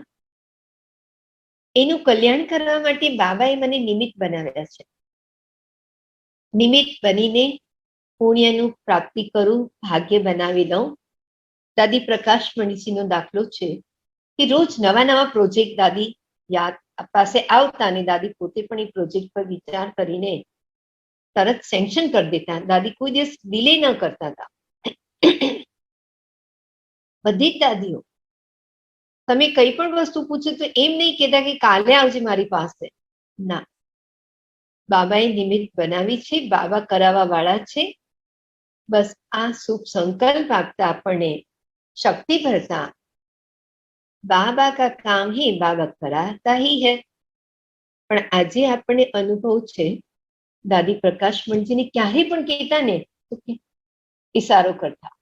એનું કલ્યાણ કરવા માટે બાબાએ મને નિમિત્ત બનાવ્યા છે. નિમિત્ત બનીને પુણ્યનું પ્રાપ્તિ કરું, ભાગ્ય બનાવી લઉં. દાદી પ્રકાશ મણીજીનો દાખલો છે કે રોજ નવા નવા પ્રોજેક્ટ દાદી યાદ પાસે આવતા અને દાદી પોતે પણ એ પ્રોજેક્ટ પર વિચાર કરીને તરત સેન્કશન કરી દેતા. દાદી કોઈ દિવસ ડિલે ન કરતા હતા. બધી જ દાદીઓ, તમે કઈ પણ વસ્તુ પૂછો તો એમ નહીં કહેતા કે કાલે આવજે મારી પાસે. ના, બાબાએ નિમિત્ત બનાવી છે, બાબા કરાવવા વાળા છે. બસ આ શુભ સંકલ્પ આપતા આપણને शक्ति भरता बाबा का काम ही बाबा कराता ही है। પણ આજે આપણને અનુભવ છે, દાદી પ્રકાશમણજીને ક્યારે પણ કહેતા ને તો ઈશારો કરતા,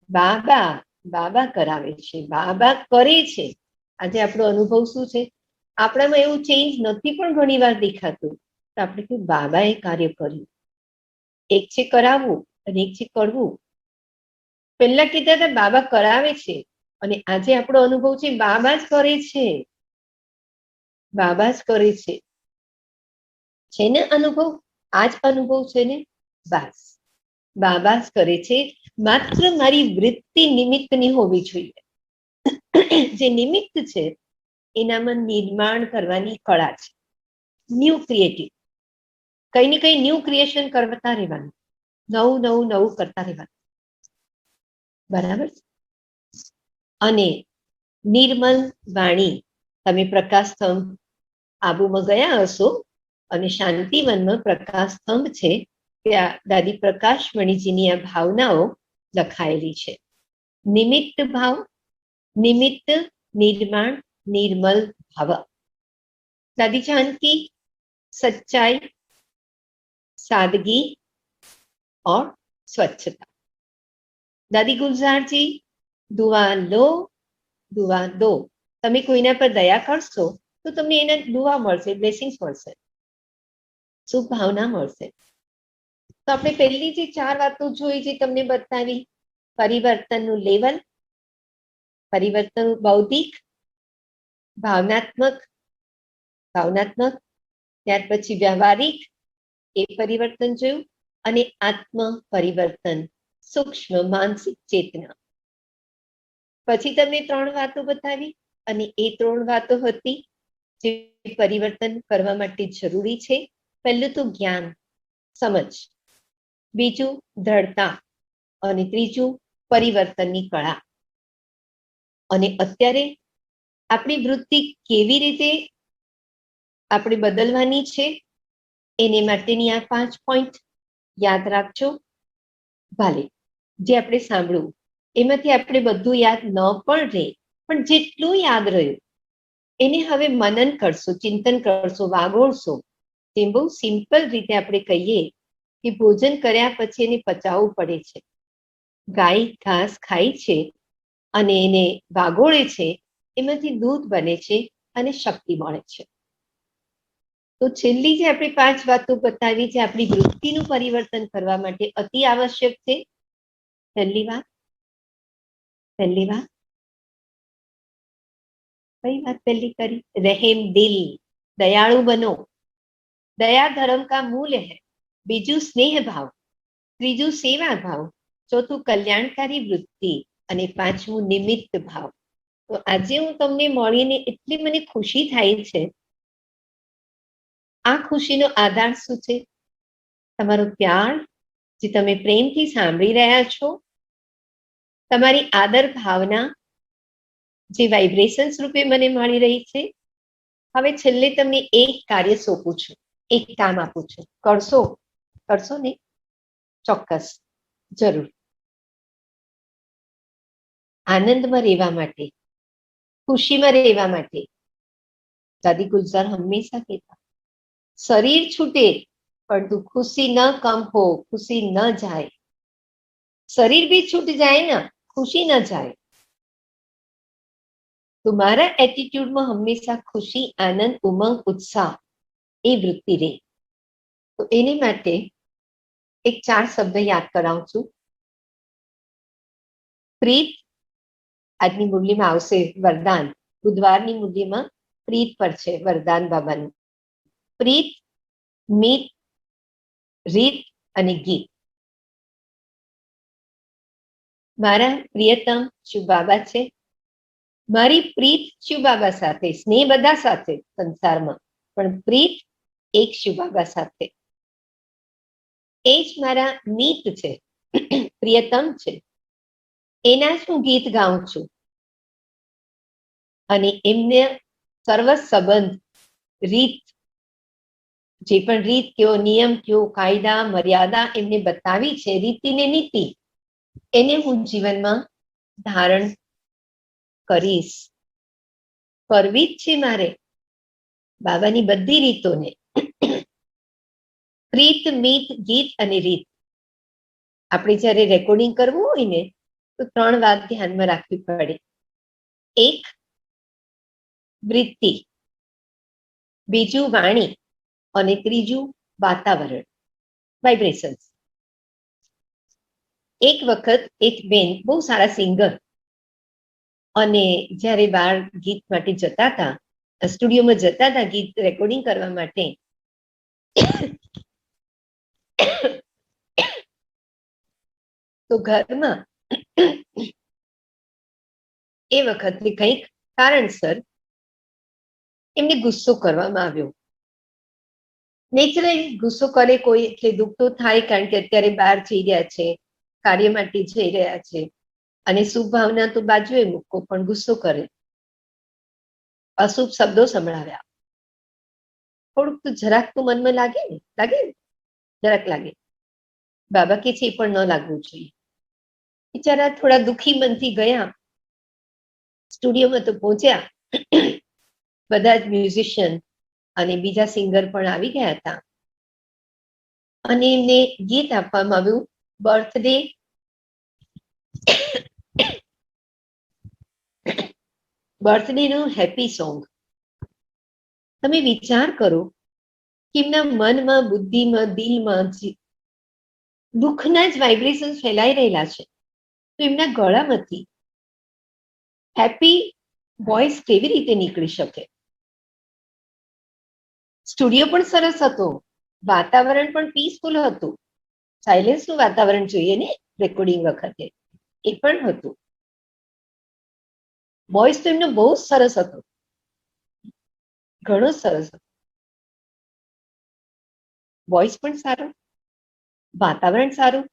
બાબા બાબા કરાવે છે, બાબા કરે છે. આજે આપણો અનુભવ શું છે? આપણામાં એવું ચેન્જ નથી પણ ઘણી વાર દેખાતું. તો આપણે કહ્યું બાબાએ કાર્ય કર્યું. એક છે કરાવવું અને એક છે કરવું. પહેલા કીધા હતા બાબા કરાવે છે, અને આજે આપણો અનુભવ છે બાબા જ કરે છે, બાબા જ કરે છે ને અનુભવ? આ જ અનુભવ છે ને? બસ બાબા જ કરે છે. માત્ર મારી વૃત્તિ નિમિત્તની હોવી જોઈએ. જે નિમિત્ત છે એનામાં નિર્માણ કરવાની કળા છે, ન્યૂ ક્રિએટિવ. કઈ ને કઈ ન્યૂ ક્રિએશન કરતા રહેવાનું, નવું નવું નવું કરતા રહેવાનું, બરાબર? અને નિર્મલ વાણી, તમે પ્રકાશ સ્તંભ આબુમાં ગયા હશો અને શાંતિવનમાં પ્રકાશ સ્તંભ છે, ત્યાં દાદી પ્રકાશમણીજીની આ ભાવનાઓ લખાયેલી છે. નિમિત્ત ભાવ, નિમિત્ત निर्माण निर्मल भाव। दादी जानकी सच्चाई, सादगी और स्वच्छता। दादी गुलजार जी दुआ लो दुआ दो। તમે કોઈના પર દયા કરશો તો તમને એના દુઆ મળશે, બ્લેસિંગ્સ મળશે, શુભ ભાવના મળશે. તો આપણે પહેલી જે 4 વાતો જોઈ, જે તમને બતાવી, પરિવર્તનનું લેવલ, પરિવર્તન બૌદ્ધિક, ભાવનાત્મક, ત્યાર પછી વ્યવહારિક, એ પરિવર્તન જોયું, અને આત્મ પરિવર્તન, સૂક્ષ્મ માનસિક ચેતના. પછી તમને 3 વાતો બતાવી, અને એ 3 વાતો હતી જે પરિવર્તન કરવા માટે જરૂરી છે. પહેલું તો જ્ઞાન, સમજ, બીજું દ્રઢતા, અને ત્રીજું પરિવર્તનની કળા. અને અત્યારે આપણી વૃત્તિ કેવી રીતે આપણે બદલવાની છે એને માટેની આ 5 પોઈન્ટ યાદ રાખજો. ભલે જે આપણે સાંભળ્યું એમાંથી આપણે બધું યાદ ન પણ રહે, પણ જેટલું યાદ રહ્યું એને હવે મનન કરશો, ચિંતન કરશો, વાગોળશો. તેમ બહુ સિમ્પલ રીતે આપણે કહીએ કે ભોજન કર્યા પછી એને પચાવવું પડે છે. ગાય ઘાસ ખાય છે અને એને વાગોળે છે, એમાંથી દૂધ બને છે અને શક્તિ મળે છે. તો છેલ્લી જે આપણે 5 વાતો બતાવી, જે આપણી વૃત્તિનું પરિવર્તન કરવા માટે અતિ આવશ્યક છે. પહેલી વાત કઈ વાત પહેલી કરી? રહેમ દિલ, દયાળુ બનો. દયા ધર્મ કા મૂલ્ય है. બીજું સ્નેહ ભાવ, ત્રીજું સેવા ભાવ, ચોથું કલ્યાણકારી વૃત્તિ, અને પાંચમું નિમિત્ત ભાવ. તો આજે હું તમને મળીને એટલી મને ખુશી થાય છે. આ ખુશીનો આધાર શું છે? તમારો પ્યાર, જે તમે પ્રેમથી સાંભળી રહ્યા છો, તમારી આદર ભાવના, જે વાઇબ્રેશન્સ રૂપે મને મળી રહી છે. હવે છેલ્લે તમને એક કાર્ય સોંપું છું, એક કામ આપું છું. કરશો ને? ચોક્કસ, જરૂર. આનંદમાં રહેવા માટે, ખુશીમાં રહેવા માટે દાદી ગુલजार હંમેશા કહેતા, શરીર છૂટે પરંતુ ખુશી ન કમ હો, ખુશી ન જાય. શરીર भी छूट जाए ना, खुशी न जाए. तो मारा एटीट्यूडમાં હંમેશા ખુશી, આનંદ, ઉમંગ, ઉત્સાહ, એ વૃત્તિ રહે. તો એની માટે એક 4 શબ્દ યાદ કરાવું છું. પ્રીત, આજની મુરલીમાં આવશે વરદાન. બુધવારની મુરલીમાં પ્રીત પર છે વરદાન બાબાનું. પ્રીત, મિત, રીત અને ગીત. મારા પ્રિયતમ શિવ બાબા છે. મારી પ્રીત શિવ બાબા સાથે, સ્નેહ બધા સાથે સંસારમાં, પણ પ્રીત એક શિવ બાબા સાથે. એ જ મારા મિત છે, પ્રિયતમ છે. એના જ હું ગીત ગાઉં છું, અને એમને સર્વ સંબંધ, રીત, જે પણ રીત કયો, નિયમ કયો, કાયદા મર્યાદા એમને બતાવી છે, રીતિ ને નીતિ, એને હું જીવનમાં ધારણ કરીશ, કરવી જ છે મારે બાબાની બધી રીતોને. પ્રીત, મીત, ગીત અને રીત. આપણે જ્યારે રેકોર્ડિંગ કરવું હોય ને તો 3 વાત ધ્યાનમાં રાખવી પડે. એક વૃત્તિ, બીજું વાણી અને ત્રીજું વાતાવરણ, વાઇબ્રેશન્સ. એક વખત એક બેન બહુ સારા સિંગર, અને જ્યારે બહાર ગીત માટે જતા હતા, સ્ટુડિયોમાં જતા હતા ગીત રેકોર્ડિંગ કરવા માટે, તો ઘરમાં એ વખતે કંઈક કારણસર એમને ગુસ્સો કરવામાં આવ્યો. નેચરલી ગુસ્સો કરે કોઈ એટલે દુઃખ તો થાય, કારણ કે અત્યારે બહાર જઈ રહ્યા છે, કાર્ય માટે જઈ રહ્યા છે, અને શુભ ભાવના તો બાજુએ મૂકો, પણ ગુસ્સો કરે, અશુભ શબ્દો સંભળાવ્યા, થોડુંક તો જરાક તો મનમાં લાગે ને, જરાક લાગે. બાબા કે છે એ પણ ન લાગવું જોઈએ. બિચારા થોડા દુઃખી મનથી ગયા, સ્ટુડિયોમાં તો પહોંચ્યા, બધા જ મ્યુઝિશિયન અને બીજા સિંગર પણ આવી ગયા હતા, અને એમને ગીત આપવામાં આવ્યું, બર્થડે નું હેપી સોંગ. તમે વિચાર કરો કે એમના મનમાં, બુદ્ધિમાં, દિલમાં દુઃખના જ વાઇબ્રેશન ફેલાઈ રહેલા છે, તો એમના ગળામાંથી હેપી વોઇસ કેવી રીતે નીકળી શકે? સ્ટુડિયો પણ સરસ હતો, વાતાવરણ પણ પીસફુલ હતું, સાયલેન્સનું વાતાવરણ જોઈએ ને રેકોર્ડિંગ વખતે, એ પણ હતું. વોઇસ તો એમનો બહુ સરસ હતો, ઘણો સરસ હતો. વોઇસ પણ સારો, વાતાવરણ સારું,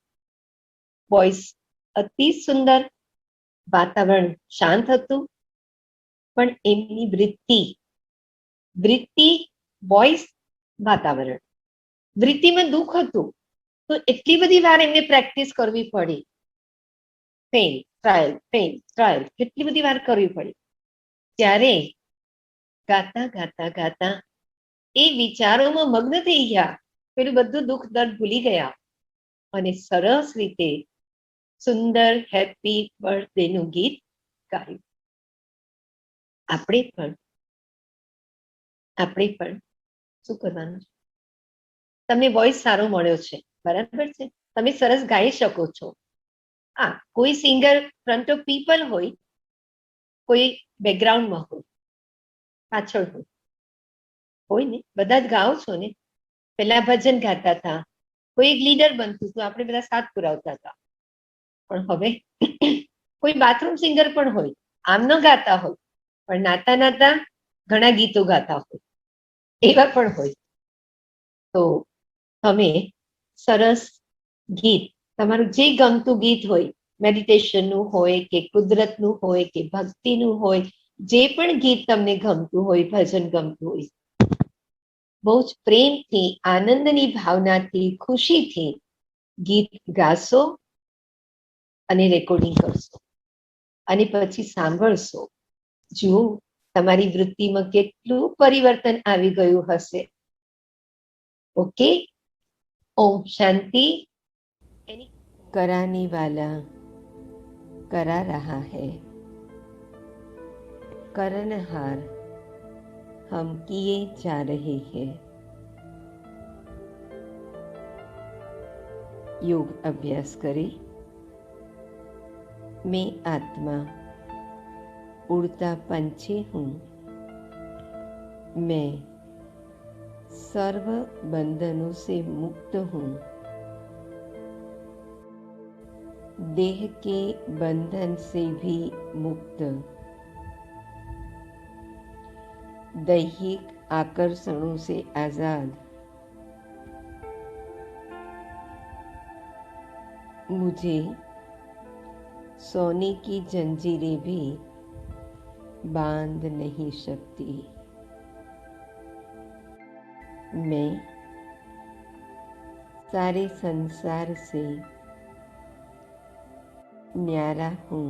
વોઇસ અતિ સુંદર, વાતાવરણ શાંત હતું, પણ એમની વૃત્તિ, વોઇસ, વાતાવરણ, વૃત્તિમાં દુઃખ હતું, તો એટલી બધી વાર એમને પ્રેક્ટિસ કરવી પડી. પેન, ટ્રાયલ, કેટલી બધી વાર કરવી પડી. ત્યારે ગાતા ગાતા ગાતા એ વિચારોમાં મગ્ન થઈ ગયા, પેલું બધું દુઃખ દર્દ ભૂલી ગયા, અને સરસ રીતે સુંદર હેપી બર્થડે નું ગીત ગાયું. આપણે પણ શું કરવાનું છે? તમને વોઇસ સારો મળ્યો છે, બરાબર છે, તમે સરસ ગાઈ શકો છો. હા, કોઈ સિંગર ફ્રન્ટ ઓફ પીપલ હોય, કોઈ બેકગ્રાઉન્ડમાં હોય, પાછળ હોય ને, બધા જ ગાઓ છો ને. પેલા ભજન ગાતા હતા, કોઈ એક લીડર બનતું હતું, આપણે બધા સાથ પુરાવતા હતા, પણ હવે કોઈ બાથરૂમ સિંગર પણ હોય, આમ ન ગાતા હોય, પણ નાતા નાતા ઘણા ગીતો ગાતા હોય, એવા પણ હોય. તો તમે સરસ ગીત, તમારું જે ગમતું ગીત હોય, મેડિટેશનનું હોય કે કુદરતનું હોય કે ભક્તિનું હોય, જે પણ ગીત તમને ગમતું હોય, ભજન ગમતું હોય, બહુ જ પ્રેમથી, આનંદની ભાવનાથી, ખુશીથી ગીત ગાશો અને રેકોર્ડિંગ કરશો, અને પછી સાંભળશો. જુઓ તમારી વૃત્તિમાં કેટલું પરિવર્તન આવી ગયું હશે. ओके, ओम शांति। कराने वाला करा रहा है, करनहार हम किए जा रहे हैं। योग अभ्यास करें। मैं आत्मा उड़ता पंछी हूँ, मैं सर्व बंधनों से मुक्त हूँ, देह के बंधन से भी मुक्त, दैहिक आकर्षणों से आजाद, मुझे सोने की जंजीरें भी बांध नहीं सकती। मैं सारे संसार से न्यारा हूँ।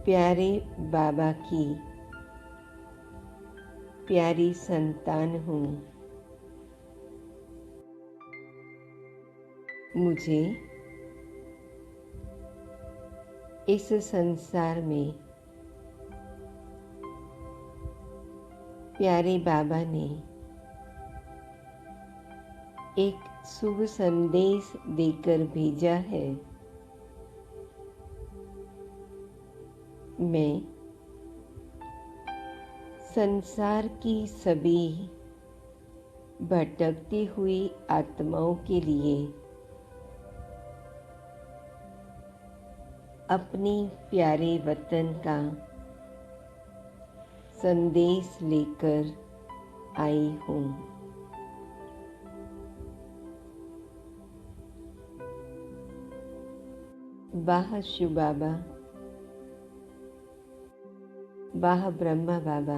प्यारे बाबा की प्यारी संतान हूँ। मुझे इस संसार में प्यारे बाबा ने एक शुभ संदेश देकर भेजा है। मैं संसार की सभी भटकती हुई आत्माओं के लिए अपनी प्यारे वतन का संदेश लेकर आई हूँ। वाह शिव बाबा, वाह ब्रह्मा बाबा,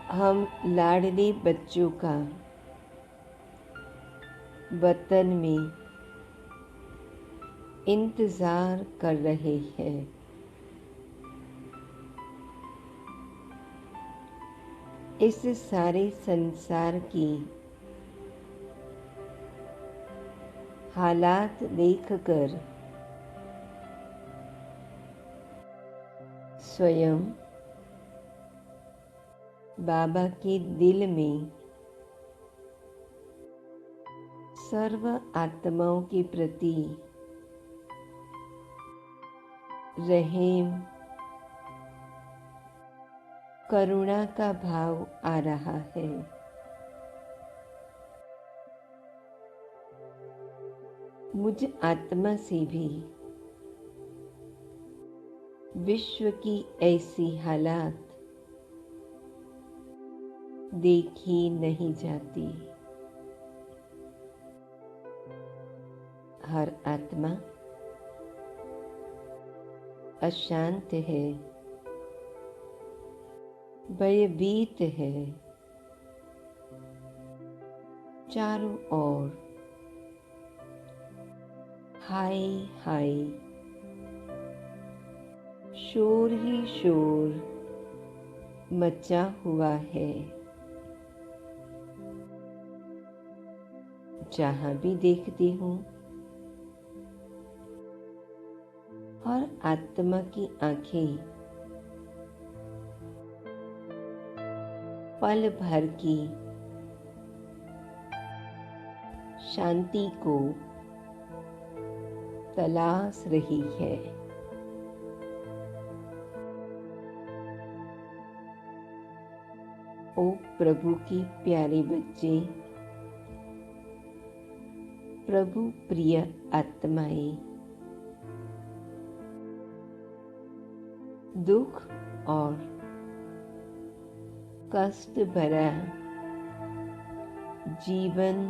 हम लाडले बच्चों का वतन में इंतजार कर रहे हैं। इस सारे संसार की हालात देखकर स्वयं बाबा के दिल में सर्व आत्माओं के प्रति रहम करुणा का भाव आ रहा है। मुझ आत्मा से भी विश्व की ऐसी हालात देखी नहीं जाती। हर आत्मा अशांत है, भयभीत है। चारों ओर हाय हाय, शोर ही शोर मचा हुआ है। जहाँ भी देखती हूँ, हर आत्मा की आंखें पल भर की शांति को तलाश रही है। ओ प्रभु की प्यारे बच्चे, प्रभु प्रिय आत्माएं, दुख और कष्ट भरा जीवन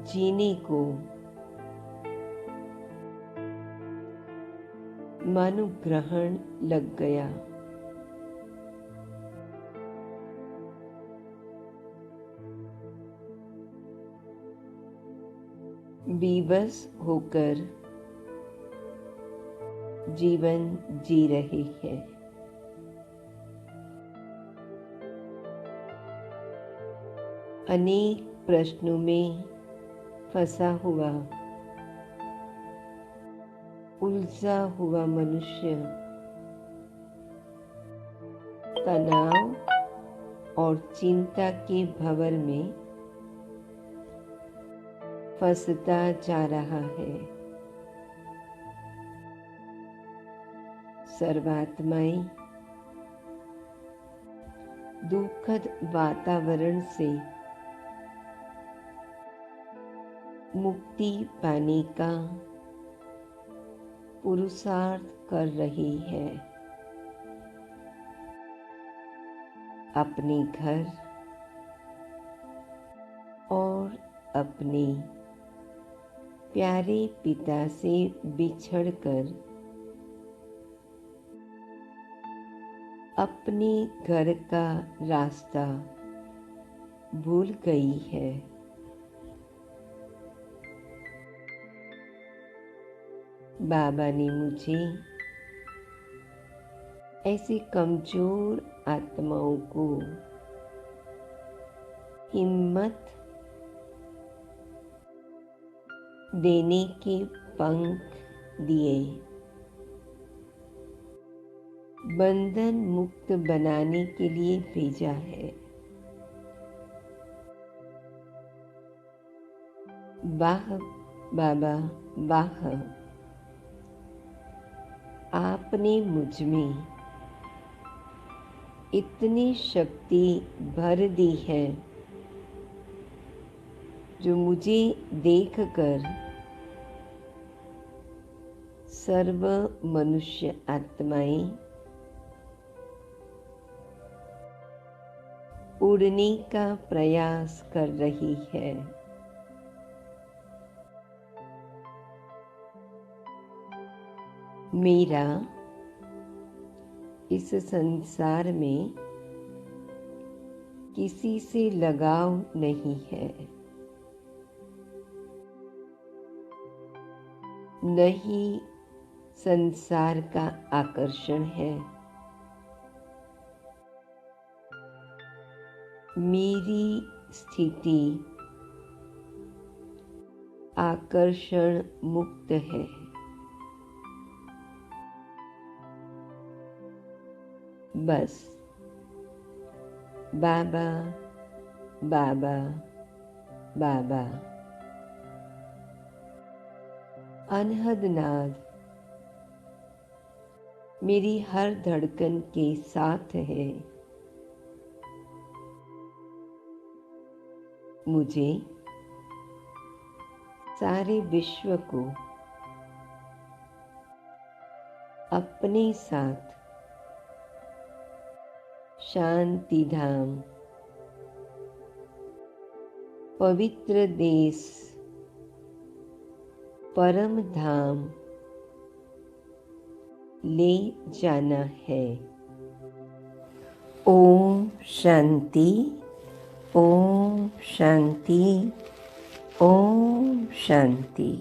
जीने को मनुग्रहण लग गया। बेबस होकर जीवन जी रहे हैं। अनेक प्रश्नों में फंसा हुआ, उलझा हुआ मनुष्य तनाव और चिंता के भंवर में फंसता जा रहा है। सर्वात्माएं दुखद वातावरण से मुक्ति पाने का पुरुषार्थ कर रही है। अपने घर और अपने प्यारे पिता से बिछड़कर अपने घर का रास्ता भूल गई है। बाबा ने मुझे ऐसी कमजोर आत्माओं को हिम्मत देने के पंख दिए, बंधन मुक्त बनाने के लिए भेजा है। वाह बाबा वाह, आपने मुझ में इतनी शक्ति भर दी है जो मुझे देखकर सर्व मनुष्य आत्माएं उड़ने का प्रयास कर रही है। मेरा इस संसार में किसी से लगाव नहीं है, न ही संसार का आकर्षण है। मेरी स्थिति आकर्षण मुक्त है। बस बाबा बाबा बाबा, अनहद नाद मेरी हर धड़कन के साथ है। मुझे सारे विश्व को अपने साथ शांति धाम, पवित्र देश, परम धाम ले जाना है। ओम शांति, ओम शांति, ओम शांति।